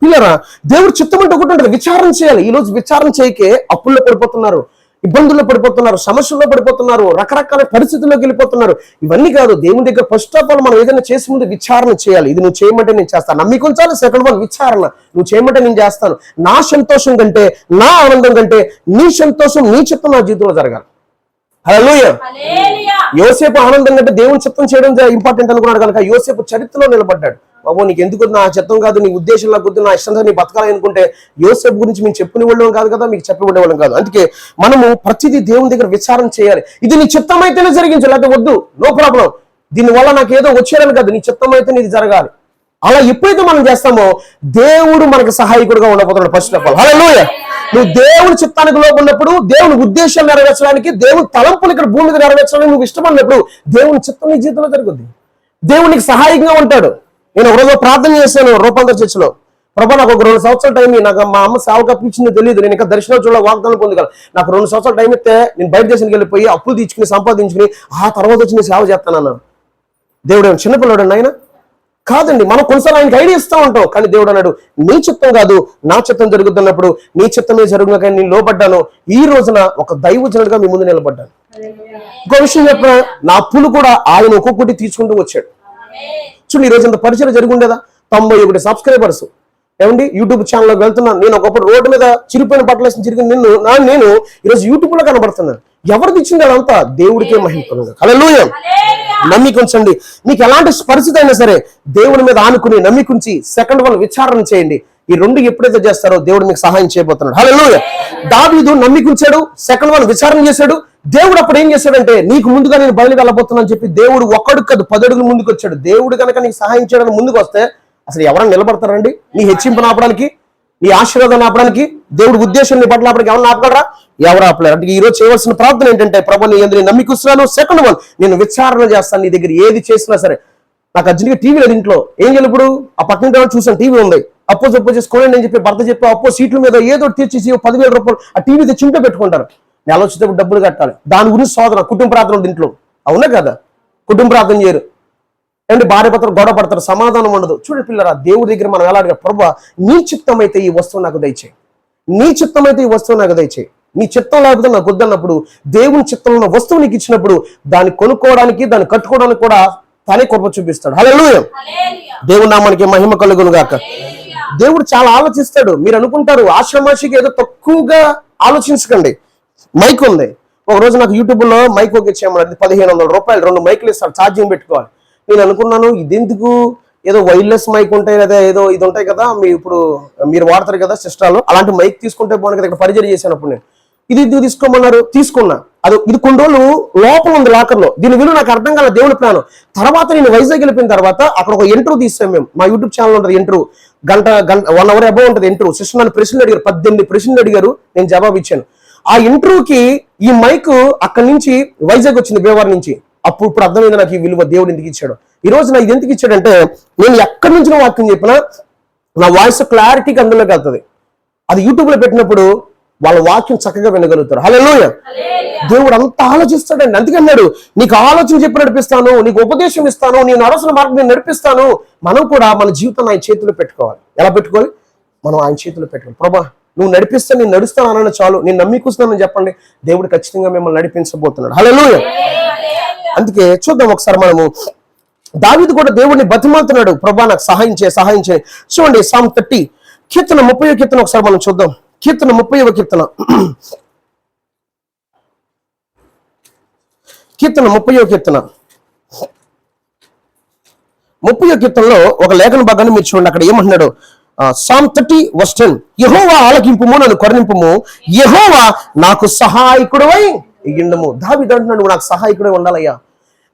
పిల్లరా? దేవుడు చిత్తం అంటే ఒకటి ఉంటుంది, విచారణ చేయాలి. ఈ రోజు విచారణ చేయకే అప్పుల్లో పడిపోతున్నారు, ఇబ్బందుల్లో పడిపోతున్నారు, సమస్యల్లో పడిపోతున్నారు, రకరకాల పరిస్థితుల్లోకి వెళ్ళిపోతున్నారు. ఇవన్నీ కాదు. దేవుని దగ్గర ఫస్ట్ ఆఫ్ ఆల్ మనం ఏదైనా చేసే ముందు విచారణ చేయాలి. ఇది నువ్వు చేయమంటే నేను చేస్తాను. నమ్మిక ఉంచాలి. సెకండ్ వన్ విచారణ. నువ్వు చేయమంటే నేను చేస్తాను. నా సంతోషం కంటే, నా ఆనందం కంటే నీ సంతోషం, నీ చిత్తం నా జీవితంలో జరగాలి. హల్లెలూయా. యోసేపు ఆనందం కంటే దేవుని చిత్తం చేయడం ఇంపార్టెంట్ అనుకున్నాడు కనుక యోసేపు చరిత్రలో నిలబడ్డాడు. బాబు నీకు ఎందుకు నా చిత్తం కాదు, నీ ఉద్దేశంలో కొద్ది నా ఇష్టంతో నీ బతకాలి అనుకుంటే యోసేపు గురించి మేము చెప్పినవాళ్ళం కాదు కదా, మీకు చెప్పినవాళ్ళం కాదు. అందుకే మనము ప్రతిదీ దేవుని దగ్గర విచారణ చేయాలి. ఇది నీ చిత్తం అయితేనే జరిగించు, లేకపోతే వద్దు, నో ప్రాబ్లం. దీనివల్ల నాకు ఏదో వచ్చేయాలని కాదు, నీ చిత్తం అయితే నీది జరగాలి. అలా ఎప్పుడైతే మనం చేస్తామో దేవుడు మనకు సహాయకుడిగా ఉండబోతున్నాడు. ఫస్ట్ ఆఫ్ ఆల్ హల్లెలూయా. నువ్వు దేవుని చిత్తానికి లోపడినప్పుడు, దేవుని ఉద్దేశాలు నెరవేర్చడానికి, దేవుని తలంపులు ఇక్కడ భూమి మీద నెరవేర్చడానికి నువ్వు ఇష్టపడినప్పుడు దేవుని చిత్తం నీ జీవితంలో జరుగుద్ది. దేవునికి సహాయంగా ఉంటాడు. నేను ఒక రోజు ప్రార్థన చేశాను రూపాంతర చర్చిలో. ప్రభా నాకు ఒక 2 సంవత్సరాల టైం, నాకు మా అమ్మ సేవకు అప్పించిందో తెలియదు, నేను ఇంకా దర్శనం చూడ వాగ్దానం పొందగలను. నాకు 2 సంవత్సరాల టైం ఇస్తే నేను బయట దేశానికి వెళ్ళిపోయి అప్పులు తీర్చుకుని సంపాదించుకుని ఆ తర్వాత వచ్చి నేను సేవ చేస్తానన్నాను. దేవుడు ఏమో చిన్నపిల్లడు ఆయన కాదండి. మనం కొన్నిసార్లు ఆయనకి ఐడియా ఇస్తూ ఉంటాం, కానీ దేవుడు అన్నాడు నీ చిత్తం కాదు నా చిత్తం జరుగుతున్నప్పుడు నీ చిత్తమే జరుగుగా కానీ నేను లోపడ్డాను. ఈ రోజున ఒక దైవజనుడిగా మీ ముందు నిలబడ్డాను. ఇంకో విషయం చెప్పిన, నా అప్పులు కూడా ఆయన ఒక్కొక్కటి తీర్చుకుంటూ వచ్చాడు. చూడండి, ఈ రోజు ఇంత పరిచయం జరుగుండేదా? 91 సబ్స్క్రైబర్స్. ఏమండి యూట్యూబ్ ఛానల్లోకి వెళ్తున్నాను. నేను ఒకప్పుడు రోడ్డు మీద చిరిపోయిన బట్టలు వేసి చిరిగి నేను ఈరోజు యూట్యూబ్ లో కనబడుతున్నాను. ఎవరికి ఇచ్చింది అదంతా? దేవుడికే మహిమ. హల్లెలూయా. నమ్మిక ఉంచండి. మీకు ఎలాంటి పరిస్థితి అయినా సరే దేవుడి మీద ఆనుకుని నమ్మికుంచి సెకండ్ వన్ విచారణ చేయండి. ఈ రెండు ఎప్పుడైతే చేస్తారో దేవుడు మీకు సహాయం చేయబోతున్నాడు. హల్లెలూయా. దావీదు నమ్మికుంచాడు, సెకండ్ వన్ విచారణ చేశాడు. దేవుడు అప్పుడు ఏం చేశాడంటే నీకు ముందుగా నేను బయలు వెళ్ళబోతున్నాను చెప్పి దేవుడు ఒక్కడు కాదు 10 అడుగులు ముందుకు వచ్చాడు. దేవుడు కనుక నీకు సహాయం చేయడానికి ముందుకు వస్తే అసలు ఎవరైనా నిలబడతారండి? నీ హెచ్చింపును ఆపడానికి, నీ ఆశీర్వాదాన్ని ఆపడానికి, దేవుడి ఉద్దేశం నీ పట్ల ఆపడానికి ఎవరైనా ఆపగలరా? ఎవరు ఆపలేరు. అంటే ఈ రోజు చేయవలసిన ప్రార్థన ఏంటంటే ప్రభు నీ ఎందుకు నమ్మికుస్తున్నాను, సెకండ్ వన్ నేను విచారణ చేస్తాను. నీ దగ్గర ఏది చేసినా సరే. నాకు అర్జెంట్గా టీవీ లేదు ఇంట్లో, ఏం చేయాలి ఇప్పుడు? ఆ పక్కన చూసాను టీవీ ఉంది, అప్పో చేసుకోండి అని చెప్పి భర్త చెప్పి అప్పో సీట్ల మీద ఏదో తీర్చేసి 10,000 రూపాయలు ఆ టీవీ చింటూ పెట్టుకుంటారు. నెల వచ్చేటప్పుడు డబ్బులు కట్టాలి. దాని గురించి సోదర కుటుంబ ప్రార్థన ఉంది ఇంట్లో. అవునా కదా? కుటుంబ ప్రార్థన చేయరు. అండ్ భార్య భర్తలు గొడవ పడతారు, సమాధానం ఉండదు. చూడండి పిల్లరా, దేవుడి దగ్గర మనం ఎలా అడిగా, ప్రభా నీ చిత్తం అయితే ఈ వస్తువు నాకు దయచేయి, నీ చిత్తం అయితే ఈ వస్తువు నాకు దయచేయి. నీ చిత్తం లేకపోతే నాకు వద్దన్నప్పుడు దేవుని చిత్తంలో ఉన్న వస్తువు నీకు ఇచ్చినప్పుడు దాన్ని కొనుక్కోవడానికి దాన్ని కట్టుకోవడానికి కూడా తానే కృప చూపిస్తాడు. హల్లెలూయా. దేవుని నామానికి మహిమ కలుగును గాక. దేవుడు చాలా ఆలోచిస్తాడు. మీరు అనుకుంటారు ఆశ్రమాషికి ఏదో తక్కువగా ఆలోచించకండి. మైక్ ఉంది. ఒక రోజు నాకు యూట్యూబ్ లో మైక్ ఒక ఇచ్చేయమన్నది 1,500 రూపాయలు 2 మైకులు ఇస్తాడు, ఛార్జింగ్ పెట్టుకోవాలి. నేను అనుకున్నాను ఇదెందుకు, ఏదో వైర్లెస్ మైక్ ఉంటాయి కదా, ఏదో ఇది ఉంటాయి కదా, మీరు వాడతారు కదా సిస్టాలు, అలాంటి మైక్ తీసుకుంటే బాగుంది కదా. ఇక్కడ పరిచయం చేసినప్పుడు నేను ఇది తీసుకోమన్నారు, తీసుకున్నా. ఇది కొన్ని రోజులు లోపల ఉంది లాకర్లో. దీని విలువ నాకు అర్థం కాలేదు, దేవుని ప్లాన్. తర్వాత నేను వైజాగ్ వెళ్ళిపోయిన తర్వాత అక్కడ ఒక ఇంటర్వ్యూ తీసాం మేము. మా యూట్యూబ్ ఛానల్ ఉంటుంది ఇంటర్వ్యూ, గంట 1 అవర్ అబౌవ్ ఉంటుంది ఇంటర్వ్యూ. సిస్టర్ నన్ను ప్రశ్నలు అడిగారు, 18 ప్రశ్నలు అడిగారు, నేను జవాబు ఇచ్చాను. ఆ ఇంటర్వ్యూకి ఈ మైక్ అక్కడి నుంచి వైజాగ్ వచ్చింది, భీమవరం నుంచి. ఇప్పుడు అర్థమైంది నాకు ఈ విలువ దేవుడు ఎందుకు ఇచ్చాడు. ఈ రోజు నాకు ఇది ఎందుకు ఇచ్చాడంటే, నేను ఎక్కడి నుంచి వాక్యం చెప్పినా నా వాయిస్ క్లారిటీగా అందులోకి వెళ్తుంది. అది యూట్యూబ్లో పెట్టినప్పుడు వాళ్ళ వాక్యం చక్కగా వినగలుగుతారు. హల్లెలూయా. దేవుడు అంత ఆలోచిస్తాడండి. అందుకే అన్నాడు, నీకు ఆలోచన చెప్పి నడిపిస్తాను, నీకు ఉపదేశం ఇస్తాను, నేను నడవలసిన మార్గం నేను నడిపిస్తాను. మనం కూడా మన జీవితాన్ని ఆయన చేతిలో పెట్టుకోవాలి. ఎలా పెట్టుకోవాలి? మనం ఆయన చేతిలో పెట్టుకోవాలి. ప్రభా నువ్వు నడిపిస్తే నేను నడుస్తాను అన్న చాలు, నేను నమ్మి కూర్చున్నానని చెప్పండి, దేవుడు ఖచ్చితంగా మిమ్మల్ని నడిపించబోతున్నాడు. హల్లెలూయా. అందుకే చూద్దాం ఒకసారి మనము. దావీదు కూడా దేవుడిని బతిమాలుతున్నాడు, ప్రభా నాకు సహాయం చేయి. చూడండి సామ్ 30 కీర్తన 30వ కీర్తన ఒకసారి మనం చూద్దాం. కీర్తన 30వ కీర్తన, కీర్తన 30వ కీర్తన, 30వ కీర్తనలో ఒక లేఖన భాగాన్ని మీరు చూడండి. అక్కడ ఏమంటున్నాడు? సామ్ 30:10 యెహోవా ఆలకింపుము, నన్ను కరుణింపుము, యెహోవా నాకు సహాయకుడవై ఉండుము. దావీదు అంటున్నాడు, నువ్వు నాకు సహాయకుడై ఉండాలయ్యా.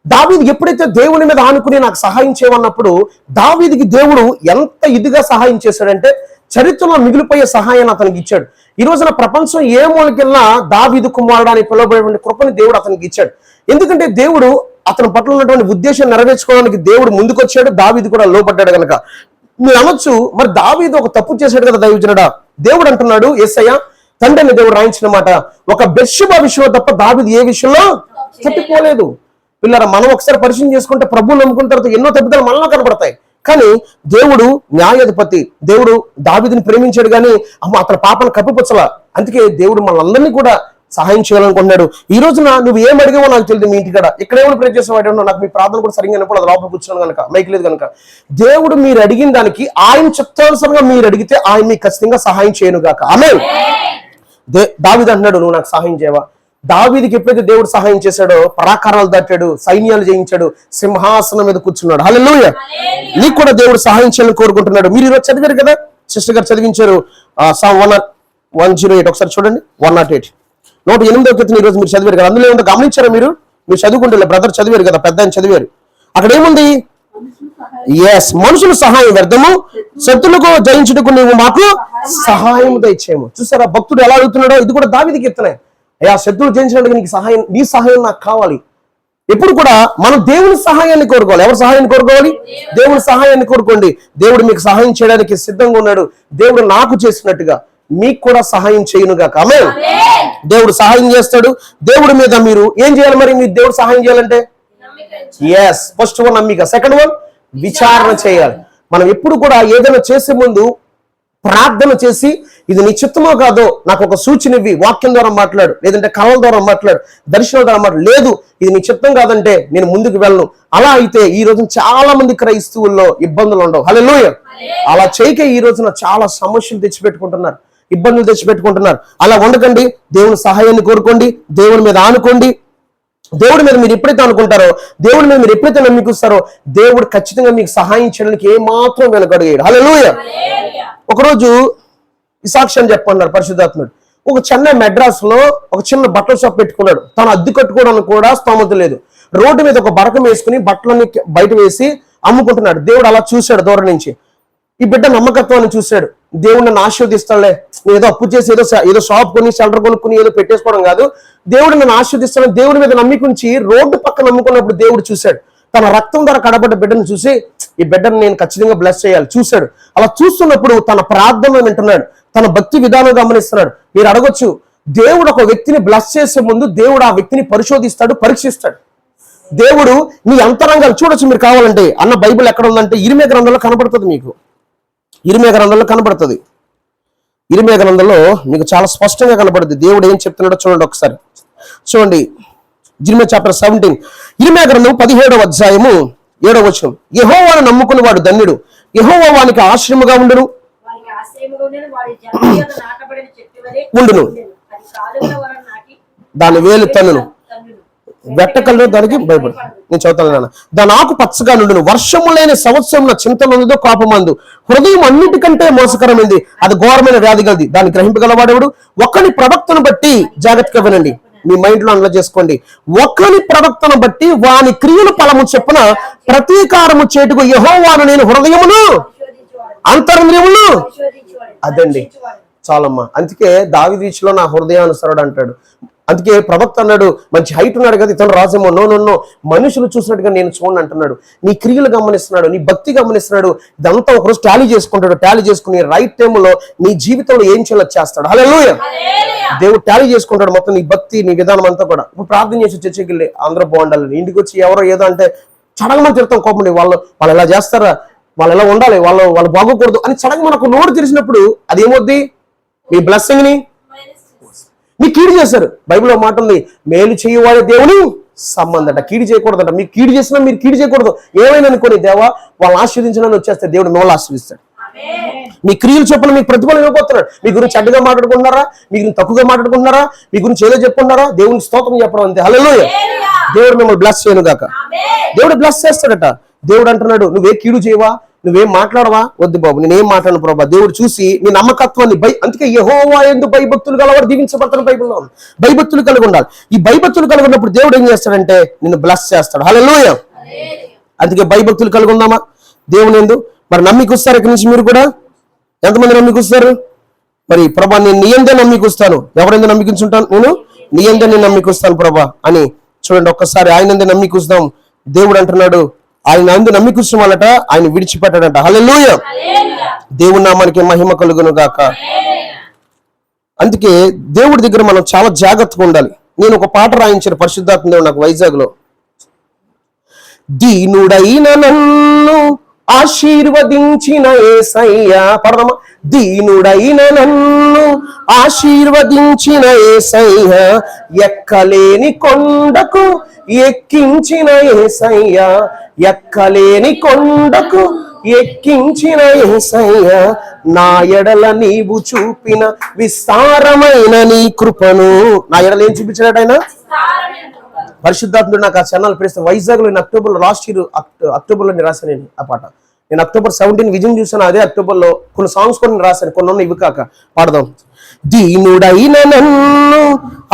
దావీదు ఎప్పుడైతే దేవుని మీద ఆనుకుని నాకు సహాయం చేయమన్నప్పుడు దావీదుకి దేవుడు ఎంత ఇదిగా సహాయం చేశాడంటే చరిత్రలో మిగిలిపోయే సహాయాన్ని అతనికి ఇచ్చాడు. ఈ రోజున ప్రపంచం ఏ మూలకెళ్ళినా దావీదు కుమారుడు అని పిలువబడే కృపని దేవుడు అతనికి ఇచ్చాడు. ఎందుకంటే దేవుడు అతని పట్ల ఉన్నటువంటి ఉద్దేశం నెరవేర్చుకోవడానికి దేవుడు ముందుకొచ్చాడు, దావీదు కూడా లోపడ్డాడు కనుక. మీరు అనొచ్చు, మరి దావీదు ఒక తప్పు చేశాడు కదా దైవజనుడా. దేవుడు అంటున్నాడు, యేసయ్య తండ్రి అని దేవుడు రాయించిన మాట, ఒక బెత్షెబా విషయంలో తప్ప దావీదు ఏ విషయంలో తప్పిపోలేదు. పిల్లరా, మనం ఒకసారి పరిశీలన చేసుకుంటే ప్రభువు నమ్ముకున్న తర్వాత ఎన్నో తప్పిదాలు మనలో కనబడతాయి. కానీ దేవుడు న్యాయాధిపతి, దేవుడు దావీదుని ప్రేమించాడు కానీ అతని పాపను కప్పిపుచ్చలా. అందుకే దేవుడు మనందరినీ కూడా సహాయం చేయాలనుకుంటున్నాడు. ఈ రోజున నువ్వు ఏం అడిగావో నాకు తెలియదు. మీ ఇంటికాడ ఎక్కడేమో ప్రే చేసేవాడు, నాకు మీ ప్రార్థన కూడా సరిగ్గా అది లోపల కూర్చున్నాను కనుక, మైక్ లేదు కనుక, దేవుడు మీరు అడిగిన దానికి ఆయన చిత్తానుసారంగా మీరు అడిగితే ఆయన మీకు ఖచ్చితంగా సహాయం చేయను గాక. ఆమేన్. దావీదు అంటున్నాడు, నువ్వు నాకు సహాయం చేయవా? దావీదుకి ఎప్పుడైతే దేవుడు సహాయం చేశాడో పరాకారాలు దాటాడు, సైన్యాలు జయించాడు, సింహాసనం మీద కూర్చున్నాడు. హల్లెలూయా. నీకు కూడా దేవుడు సహాయం చేయాలని కోరుకుంటున్నాడు. మీరు ఈరోజు చదివారు కదా, సిస్టర్ గారు చదివించారు సామ్ 108. ఒకసారి చూడండి, 108 108వ కీర్తన ఈరోజు మీరు చదివారు కదా. అందులో ఏముందో గమనించారా? మీరు చదువుకుంటే బ్రదర్ చదివారు కదా, పెద్ద ఆయన చదివారు. అక్కడ ఏముంది? మనుషులు సహాయం వ్యర్థము, శత్రులకు జయించుటకు నువ్వు మాకు సహాయం దయచేయము. చూసారా భక్తుడు ఎలా అడుగుతున్నాడో? ఇది కూడా దావీదు కీర్తనే. అయ్యా శత్రువులు జయించినట్టుగా నీకు సహాయం, నీ సహాయం నాకు కావాలి. ఎప్పుడు కూడా మనం దేవుని సహాయాన్ని కోరుకోవాలి. ఎవరి సహాయాన్ని కోరుకోవాలి? దేవుని సహాయాన్ని కోరుకోండి. దేవుడు మీకు సహాయం చేయడానికి సిద్ధంగా ఉన్నాడు. దేవుడు నాకు చేసినట్టుగా మీకు కూడా సహాయం చేయనుగా. ఆమేన్. దేవుడు సహాయం చేస్తాడు. దేవుడి మీద మీరు ఏం చేయాలి? మరి మీరు దేవుడు సహాయం చేయాలంటే ఫస్ట్ వన్ నమ్మిక, సెకండ్ వన్ విచారణ చేయాలి. మనం ఎప్పుడు కూడా ఏదైనా చేసే ముందు ప్రార్థన చేసి, ఇది నీ చిత్తమో కాదో నాకు ఒక సూచన ఇవ్వి, వాక్యం ద్వారా మాట్లాడు, లేదంటే కళల ద్వారా మాట్లాడు, దర్శనం ద్వారా మాట్లాడు. లేదు ఇది నీ చిత్తం కాదంటే నేను ముందుకు వెళ్ళను. అలా అయితే ఈ రోజున చాలా మంది క్రైస్తవుల్లో ఇబ్బందులు ఉండవు. హల్లెలూయా. అలా చేయక ఈ రోజున చాలా సమస్యలు తెచ్చిపెట్టుకుంటున్నారు, ఇబ్బందులు తెచ్చిపెట్టుకుంటున్నారు. అలా ఉండకండి. దేవుని సహాయాన్ని కోరుకోండి, దేవుని మీద ఆనుకోండి. దేవుడి మీద మీరు ఎప్పుడైతే అనుకుంటారో, దేవుడి మీద మీరు ఎప్పుడైతే నమ్మికొస్తారో, దేవుడు ఖచ్చితంగా మీకు సహాయం చేయడానికి ఏమాత్రం వెనకడుగేయడు. హల్లెలూయా. ఒకరోజు ఈ సాక్ష్యం చెప్పన్నారు పరిశుద్ధాత్ముడు. ఒక చెన్నై మెడ్రాస్ లో ఒక చిన్న బట్టల షాప్ పెట్టుకున్నాడు. తను అద్దె కట్టుకోవడానికి కూడా స్తోమత లేదు. రోడ్డు మీద ఒక బరకం వేసుకుని బట్టలన్నీ బయట వేసి అమ్ముకుంటున్నాడు. దేవుడు అలా చూశాడు దూరం నుంచి. ఈ బిడ్డ నమ్మకత్వాన్ని చూశాడు. దేవుడు నన్ను ఆశీర్వదిస్తాడులే, నేను ఏదో అప్పు చేసి ఏదో షాప్ కొని షెల్టర్ కొనుక్కుని ఏదో పెట్టేసుకోవడం కాదు, దేవుడు నన్ను ఆశీర్వదిస్తాడు. దేవుడి మీద నమ్మికుంచి రోడ్డు పక్కన నమ్ముకున్నప్పుడు దేవుడు చూశాడు. తన రక్తం ద్వారా కడబడ్డ బిడ్డను చూసి, ఈ బిడ్డను నేను ఖచ్చితంగా బ్లెస్ చేయాలి చూశాడు. అలా చూస్తున్నప్పుడు తన ప్రార్థన వింటున్నాడు, తన భక్తి విధానం గమనిస్తున్నాడు. మీరు అడగొచ్చు, దేవుడు ఒక వ్యక్తిని బ్లెస్ చేసే ముందు దేవుడు ఆ వ్యక్తిని పరిశోధిస్తాడు, పరీక్షిస్తాడు. దేవుడు నీ అంతరంగాలు చూడొచ్చు మీరు కావాలంటే. అన్న బైబిల్ ఎక్కడ ఉందంటే ఇర్మియా గ్రంథంలో కనబడుతుంది. మీకు ఇర్మియా గ్రంథంలో కనబడుతుంది. ఇర్మియా గ్రంథంలో మీకు చాలా స్పష్టంగా కనబడుతుంది దేవుడు ఏం చెప్తున్నాడో చూడండి ఒకసారి. చూడండి ఇర్మియా చాప్టర్ 17, ఇర్మియా గ్రంథం 17వ అధ్యాయము 7వ వచనం. యెహోవాను నమ్ముకుని వాడు ధన్యుడు, యెహోవా వానికి ఆశ్రయముగా ఉండును ఉండును, దాని వేలు తన్నును, వెట్టకల్లో దానికి భయపడు. నేను చదువుతాను నాన్న. దాని ఆకు పచ్చగా నుండును, వర్షము లేని సంవత్సరం చింతనందుదో కోపమందు, హృదయం అన్నిటికంటే మోసకరమైంది, అది ఘోరమైన వ్యాధి గలది, దాన్ని గ్రహింపగలవాడెవడు? ఒకని ప్రవక్తను బట్టి జాగ్రత్తగా వినండి, మీ మైండ్ లో అనలైజ్ చేసుకోండి. ఒకని ప్రవక్తను బట్టి వాని క్రియలు ఫలము చెప్పున ప్రతీకారము చేటుకు యెహోవాను నేను హృదయమును అంతరంద్రియమును. అదండి చాలమ్మా. అందుకే దావీదు నా హృదయానుసరుడు అంటాడు. అందుకే ప్రవక్త అన్నాడు, మంచి హైట్ ఉన్నాడు కదా ఇతను రాజేమో. నో, మనుషులు చూసినట్టుగా నేను చూడండి అంటున్నాడు. నీ క్రియలు గమనిస్తున్నాడు, నీ భక్తి గమనిస్తున్నాడు. ఇదంతా ఒకరోజు టాలీ చేసుకుంటాడు. టాలీ చేసుకుని రైట్ టైంలో నీ జీవితంలో ఏం చేయాలో చేస్తాడు. హల్లెలూయా. దేవుడు టాలీ చేసుకుంటాడు మొత్తం నీ భక్తి, నీ విధానం అంతా కూడా. ఇప్పుడు ప్రార్థన చేసి చర్చికి వెళ్ళి అందరూ బాగుండాలి, ఇంటికి వచ్చి ఎవరో ఏదో అంటే చడగమని తిడతాం కోపండి. వాళ్ళు ఎలా చేస్తారా, వాళ్ళు ఎలా ఉండాలి, వాళ్ళు బాగోకూడదు అని చడగ మనకు నోరు తెరిచినప్పుడు అదేమొద్ది, మీ బ్లెస్సింగ్ ని మీ కీడు చేశారు. బైబిల్లో మాట ఉంది, మేలు చేయవాడే దేవుని సంబంధట, కీడు చేయకూడదంట. మీకు కీడు చేసినా మీరు కీడు చేయకూడదు. ఏమైనా అనుకోని దేవా వాళ్ళు ఆశీర్వదించడానికి వచ్చేస్తే దేవుడు మిమ్మల్ని ఆశీర్వదిస్తాడు. మీ క్రియలు చొప్పున మీకు ప్రతిఫలం ఇవ్వబోతున్నాడు. మీ గురించి చెడ్డగా మాట్లాడుకుంటున్నారా, మీ గురించి తక్కువగా మాట్లాడుకుంటున్నారా, మీ గురించి ఏదో చెప్పుకుంటున్నారా, దేవుని స్తోత్రం చెప్పడం అంతే. హల్లెలూయా. దేవుడు మిమ్మల్ని బ్లెస్ చేయను గాక. దేవుడు బ్లెస్ చేస్తాడట. దేవుడు అంటున్నాడు, నువ్వే కీడు చేయవా, నువ్వేం మాట్లాడవా, వద్దు బాబు నేనేం మాట్లాడను ప్రభా. దేవుడు చూసి నీ నమ్మకత్వాన్ని అందుకే యెహోవా యందు భయభక్తులు గలవాడు దీవించబడతాడు బైబిల్లో ఉంది. భయభక్తులు కలిగి ఉండాలి. ఈ భయభక్తులు కలిగి ఉన్నప్పుడు దేవుడు ఏం చేస్తాడంటే నిన్ను బ్లెస్ చేస్తాడు. హల్లెలూయా. అందుకే భయభక్తులు కలిగి ఉందామా దేవుని యందు. మరి నమ్మికొస్తారు ఇక్కడి నుంచి మీరు కూడా. ఎంతమంది నమ్మికొస్తారు? మరి ప్రభా నేను నీ యందే నమ్మికొస్తాను. ఎవరైందో నమ్మికించుంటాను, నేను నీ యందే నేను నమ్మికొస్తాను ప్రభా అని. చూడండి ఒక్కసారి ఆయన యందే నమ్మికొస్తాం. దేవుడు అంటున్నాడు, ఆయన అందు నమ్మికృష్ణ వాళ్ళట ఆయన విడిచిపెట్టాడంట. హల్లెలూయా. దేవుని నామానికి మహిమ కలుగును గాక. అందుకే దేవుడి దగ్గర మనం చాలా జాగ్రత్తగా ఉండాలి. నేను ఒక పాట రాయించిన పరిశుద్ధాత్మ దేవుడు నాకు వైజాగ్ లో. దీనుడైన నన్ను ఆశీర్వదించిన యేసయ్యా, పడదమ్మా. దీనుడైన నన్ను ఆశీర్వదించిన యేసయ్యా, ఎక్కలేని కొండకు ఎక్కించిన యేసయ్యా, ఎక్కలేని కొండకు ఎక్కించిన యేసయ్యా, నా ఎడల నీవు చూపిన విస్తారమైన నీ కృపను. నా ఎడల ఏం చూపించాడు ఆయన? పరిశుద్ధాత్ముడు నాకు ఆ ఛానల్ పిలిస్తే వైజాగ్ లో నేను అక్టోబర్లో లాస్ట్ ఇయర్ అక్టోబర్లో నేను రాశాను. నేను ఆ పాట నేను అక్టోబర్ 17 విజయం చూసాను. అదే అక్టోబర్లో కొన్ని సాంగ్స్ కూడా నేను రాశాను. కొన్ని ఉన్నాయి, ఇవి కాక పాడదాం. దీనుడైన నన్ను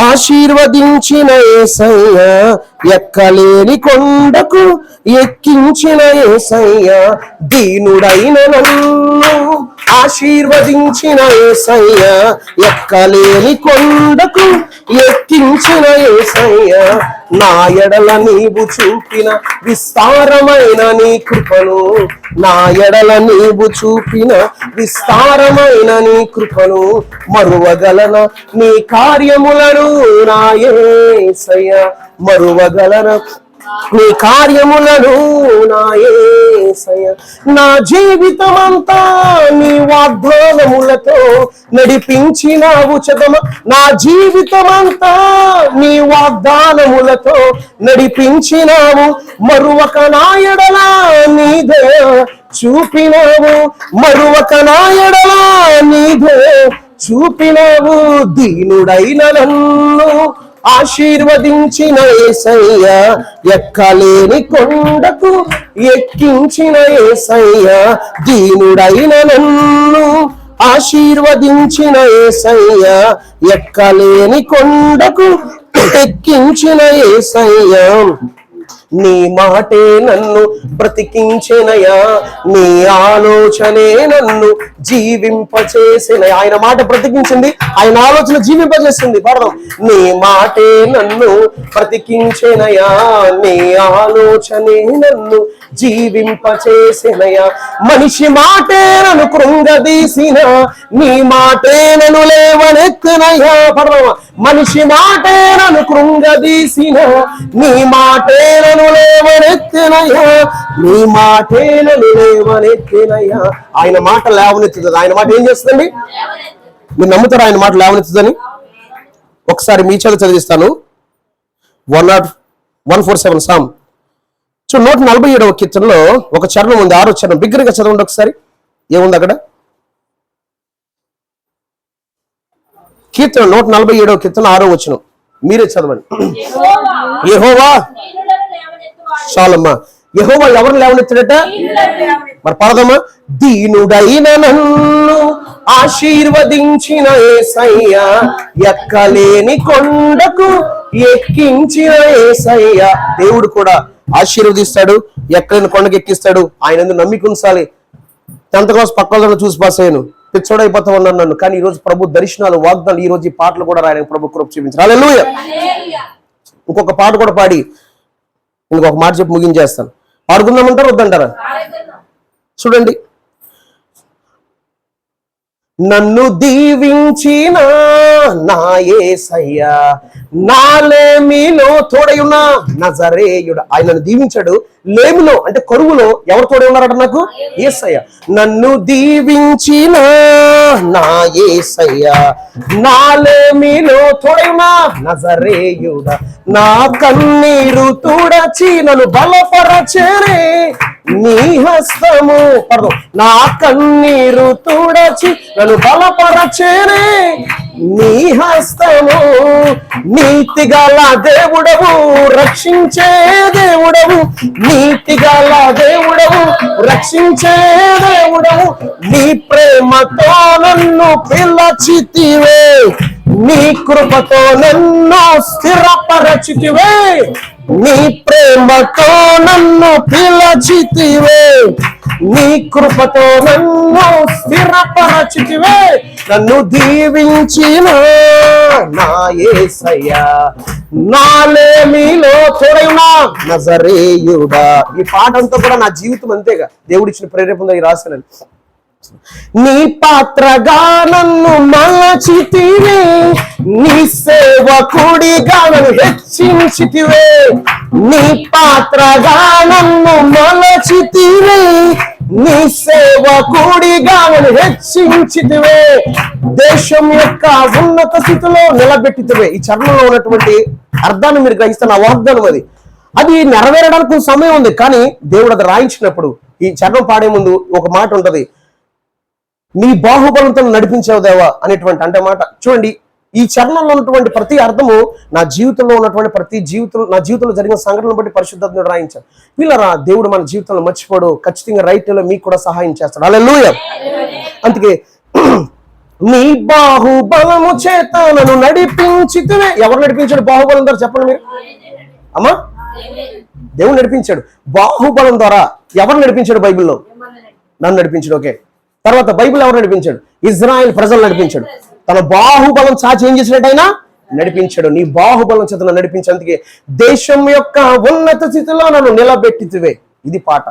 ఆశీర్వదించిన యేసయ్యా, ఎక్కలేని కొండకు ఎక్కించిన యేసయ్యా, దీనుడైన నన్ను ఆశీర్వదించిన యేసయ్యా, ఎక్కలేని కొండకు ఎక్కించిన యేసయ్యా, నా ఎడల నీవు చూపిన విస్తారమైన నీ కృపను, నా ఎడల నీవు చూపిన విస్తారమైన నీ కృపను మరువగలన నీ కార్యములను నా యేసయ్యా, మరువగలన నీ కార్యములను నా యేసయ్యా, నా జీవితమంతా నీ వాగ్దానములతో నడిపించినావు చదమ, నా జీవితమంతా నీ వాగ్దానములతో నడిపించినావు, మరువక నా ఎడల నీ దయ చూపినావు, మరువక నా ఎడల నీ దయ చూపినావు, దీనుడైన నన్ను ఆశీర్వదించిన యేసయ్యా, ఎక్కలేని కొండకు ఎక్కించిన యేసయ్యా, దీనుడైన నన్ను ఆశీర్వదించిన యేసయ్యా, ఎక్కలేని కొండకు ఎక్కించిన యేసయ్యా, నీ మాటే నన్ను బ్రతికించెనయా, నీ ఆలోచనే నన్ను జీవింపచేసిన. ఆయన మాట బ్రతికించింది, ఆయన ఆలోచన జీవింపజేసింది. పడదాం. నీ మాటే నన్ను బ్రతికించెనయా, నీ ఆలోచనే నన్ను జీవింపచేసినయా, మనిషి మాటే నన్ను కృంగదీసిన, నీ మాటే నన్ను లేవనెత్తినయా. పడదామా. మనిషి మాటే నన్ను కృంగదీసిన, నీ మాటే నన్ను లేవనెత్తినయా, నీ మాటే నన్ను లేవనెత్తినయా. ఆయన మాట లేవనెత్తుతుంది. ఆయన మాట ఏం చేస్తుందండి? మీరు నమ్ముతారా ఆయన మాట లేవనెత్తుదని? ఒకసారి మీ చేత చదివిస్తాను. 147 సామ్. 147వ కీర్తనలో ఒక చరణం ఉంది, 6వ చరణం. బిగ్గరగా చదవండి ఒకసారి. ఏముంది అక్కడ? కీర్తన 147వ కీర్తన 6వ వచనం. మీరే చదవండి. యెహోవా చాలమ్మా. యెహోవా ఎవరు లేవనెత్తాడట? మరి పడదమ్మా. దీనుడైన నన్ను ఆశీర్వదించిన యేసయ్యా, ఎక్కలేని కొండకు ఎక్కించిన యేసయ్యా. దేవుడు కూడా ఆశీర్వదిస్తాడు, ఎక్కలేని కొండకు ఎక్కిస్తాడు. ఆయన ఎందుకు నమ్మిక ఉంచాలి. 10th క్లాస్ పక్కన చూసి పాస్ అయ్యాను, పిచ్చోడైపోతా ఉన్నాను నన్ను. కానీ ఈ రోజు ప్రభు దర్శనాలు, వాగ్దానాలు, ఈ రోజు ఈ పాటలు కూడా రాయడానికి ప్రభు కృప చూపించారు. హల్లెలూయా. ఇంకొక పాట కూడా పాడి ఇంకొక మాట చెప్పి ముగించేస్తాను. పాడుకుందామంటారా వద్దంటారా? చూడండి, నన్ను దీవించిన నా యేసయ్యా నాలేమిలో తోడయున్నా నజరేయుడు. ఆయనను దీవించాడు. లేమిలో అంటే కరువులో ఎవరు తోడై ఉన్నారట? నాకు యేసయ్య. నన్ను దీవించిన నా యేసయ్యా నాలేమిలో తోడయున్నా నజరేయుడ. నా కన్నీరు తుడచి నన్ను బలపరచరే నీ హస్తము. నా కన్నీరు తుడచి నన్ను బలపరచరే నీ హస్తము. నీతిగల దేవుడవు, రక్షించే దేవుడవు, నీతిగల దేవుడవు, రక్షించే దేవుడవు. నీ ప్రేమతో నన్ను పిలచితివే, నీ కృపతో నన్ను స్థిరపరచితివే. నీ ప్రేమతో నన్ను పిలచితివే, నీ కృపతో నన్ను స్థిరపరచితివే. నన్ను దీవించిన నా యేసయ్యా నాలేమిలో తోడయున్నా నజరేయుడా. ఈ పాట అంతా కూడా నా జీవితం అంతేగా, దేవుడిచ్చిన ప్రేరేపణ రాశాను. నీ పాత్రగా నన్ను మలచితివే, నీ సేవకుడిగా నన్ను హెచ్చించితివే. నీ పాత్రగా నన్ను మలచితివే, నీ సేవకుడిగా నన్ను హెచ్చించితివే. దేశం యొక్క ఉన్నత స్థితిలో నిలబెట్టితివే. ఈ చరణంలో ఉన్నటువంటి అర్థాన్ని మీరు గ్రహిస్తున్న వాగ్దానం అది. అది నెరవేరడానికి సమయం ఉంది, కానీ దేవుడు అది రాయించినప్పుడు ఈ చరణం పాడే ముందు ఒక మాట ఉంటది, నీ బాహుబలంతో నడిపించావు దేవా అనేటువంటి అంటే మాట. చూడండి, ఈ చరణంలో ఉన్నటువంటి ప్రతి అర్థము నా జీవితంలో ఉన్నటువంటి నా జీవితంలో జరిగిన సంఘటనను బట్టి పరిశుద్ధాత్ముడు రాయించాడు. వీళ్ళరా దేవుడు మన జీవితంలో మర్చిపోడు, ఖచ్చితంగా రైట్లో మీకు కూడా సహాయం చేస్తాడు. హల్లెలూయా. అందుకే నీ బాహుబలము చేత నన్ను నడిపించితివే. ఎవరు నడిపించాడు బాహుబలం ద్వారా? చెప్పండి మీరు. అమ్మా, దేవుడు నడిపించాడు బాహుబలం ద్వారా. ఎవరు నడిపించాడు బైబిల్లో? నన్ను నడిపించాడు. ఓకే, తర్వాత బైబిల్ ఎవరు నడిపించాడు? ఇజ్రాయెల్ ప్రజలు నడిపించాడు. తన బాహుబలం చాచి ఏం చేసినట్టు ఆయన నడిపించాడు. నీ బాహుబలం చేత నడిపించేందుకే దేశం యొక్క ఉన్నత స్థితిలో నన్ను నిలబెట్టితివే. ఇది పాట.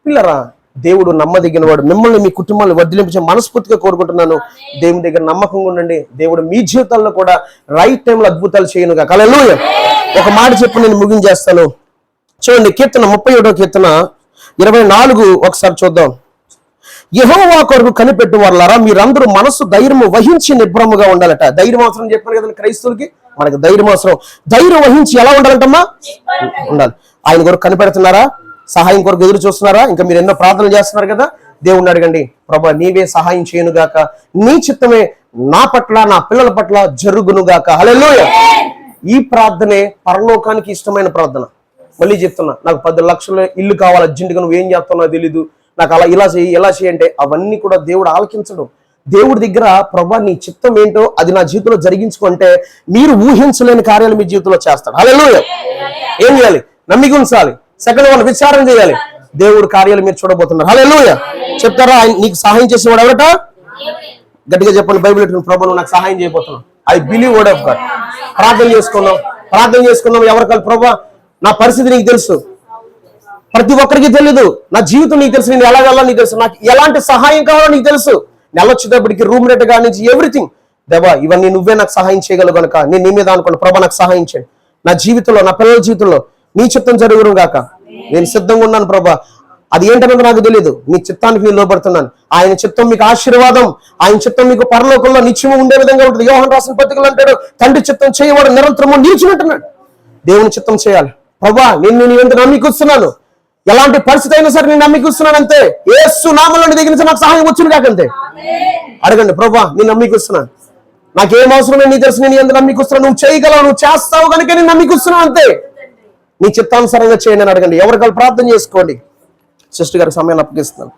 పిల్లరా, దేవుడు నమ్మదగిన వాడు. మిమ్మల్ని మీ కుటుంబాన్ని వర్ధిలించే మనస్ఫూర్తిగా కోరుకుంటున్నాను. దేవుని దగ్గర నమ్మకంగా ఉండండి. దేవుడు మీ జీవితాల్లో కూడా రైట్ టైంలో అద్భుతాలు చేయనుగా. హల్లెలూయా. ఒక మాట చెప్పి నేను ముగించేస్తాను. చూడండి, కీర్తన 31వ కీర్తన 24 ఒకసారి చూద్దాం. యెహోవా కొరకు కనిపెట్టు వారులారా, మీరందరూ మనస్సు ధైర్యము వహించి నిబ్రముగా ఉండాలట. ధైర్యం అవసరం చెప్పాను కదా క్రైస్తవులకి, మనకి ధైర్యం అవసరం. ధైర్యం వహించి ఎలా ఉండాలంటమ్మా? ఉండాలి. ఆయన కొరకు కనిపెడుతున్నారా? సహాయం కొరకు ఎదురు చూస్తున్నారా? ఇంకా మీరు ఎన్నో ప్రార్థనలు చేస్తున్నారు కదా, దేవుణ్ణి అడగండి, ప్రభా నీవే సహాయం చేయనుగాక, నీ చిత్తమే నా పట్ల నా పిల్లల పట్ల జరుగునుగాక. హల్లెలూయా. ఈ ప్రార్థనే పరలోకానికి ఇష్టమైన ప్రార్థన. మళ్ళీ చెప్తున్నా, నాకు 10 లక్షల ఇల్లు కావాలి అర్జెంటుగా, నువ్వు ఏం చేస్తున్నావు తెలీదు, నాకు అలా ఇలా చేయి ఎలా చేయంటే అవన్నీ కూడా దేవుడు ఆలకించడు. దేవుడి దగ్గర ప్రభా నీ చిత్తం ఏంటో అది నా జీవితంలో జరిగించుకుంటే మీరు ఊహించలేని కార్యాలు మీ జీవితంలో చేస్తాడు. హల్లెలూయా. ఏం చేయాలి? నమ్మిక ఉంచాలి. సెకండ్ వన్, విచారణ చేయాలి. దేవుడు కార్యాలు మీరు చూడబోతున్నారు. హల్లెలూయా. చెప్తారా? నీకు సహాయం చేసేవాడు ఎవరట? గట్టిగా చెప్పండి. బైబిల్ ఎట్టుకుని, ప్రభా నువ్వు నాకు సహాయం చేయబోతున్నావు. I believe word of god. ప్రార్థన చేసుకుందాం. ఎవరికాలి? ప్రభా నా పరిస్థితి నీకు తెలుసు, ప్రతి ఒక్కరికి తెలియదు, నా జీవితం నీకు తెలుసు, నేను ఎలా వెళ్ళాలో నీకు తెలుసు, నాకు ఎలాంటి సహాయం కావాలో నీకు తెలుసు. నెల వచ్చేటప్పటికి రూమ్ రేట్ కాడి నుంచి ఎవ్రీథింగ్, దేవా ఇవన్నీ నువ్వే నాకు సహాయం చేయగలవు కనుక నేను నీ మీద అనుకున్న ప్రభా నాకు సహాయం చేయండి. నా జీవితంలో, నా పిల్లల జీవితంలో నీ చిత్తం జరుగును గాక. నేను సిద్ధంగా ఉన్నాను ప్రభా. అది ఏంటన్నది నాకు తెలియదు, నీ చిత్తానికి నేను లోబడుతున్నాను. ఆయన చిత్తం మీకు ఆశీర్వాదం, ఆయన చిత్తం మీకు పరలోకంలో నిత్యము ఉండే విధంగా ఉంటుంది. యోహాను రాసిన పత్రికలు అంటాడు, తండ్రి చిత్తం చేయవాడు నిరంతరము నిలిచినట్టున్నాడు. దేవుని చిత్తం చేయాలి. ప్రభా నేను నీ ఎంత నమ్మికొస్తున్నాను, ఎలాంటి పరిస్థితి అయినా సరే నేను నమ్మికొస్తున్నాను అంతే. యేసు నామములో నీ దగ్గర నుంచి నాకు సహాయం వచ్చును కాకంతే. అడగండి, ప్రభా నేను నమ్మికొస్తున్నాను, నాకేం అవసరం నీ తెలుసు, నేను ఎంత నమ్మికొస్తున్నాను, నువ్వు చేయగలవు, నువ్వు చేస్తావు కనుక నేను నమ్మికొస్తున్నాను అంతే. నీ చిత్తానుసారంగా చేయండి అని అడగండి. ఎవరికాలు ప్రార్థన చేసుకోండి. సిస్టర్ గారికి సమయాన్ని అప్పగిస్తున్నాను.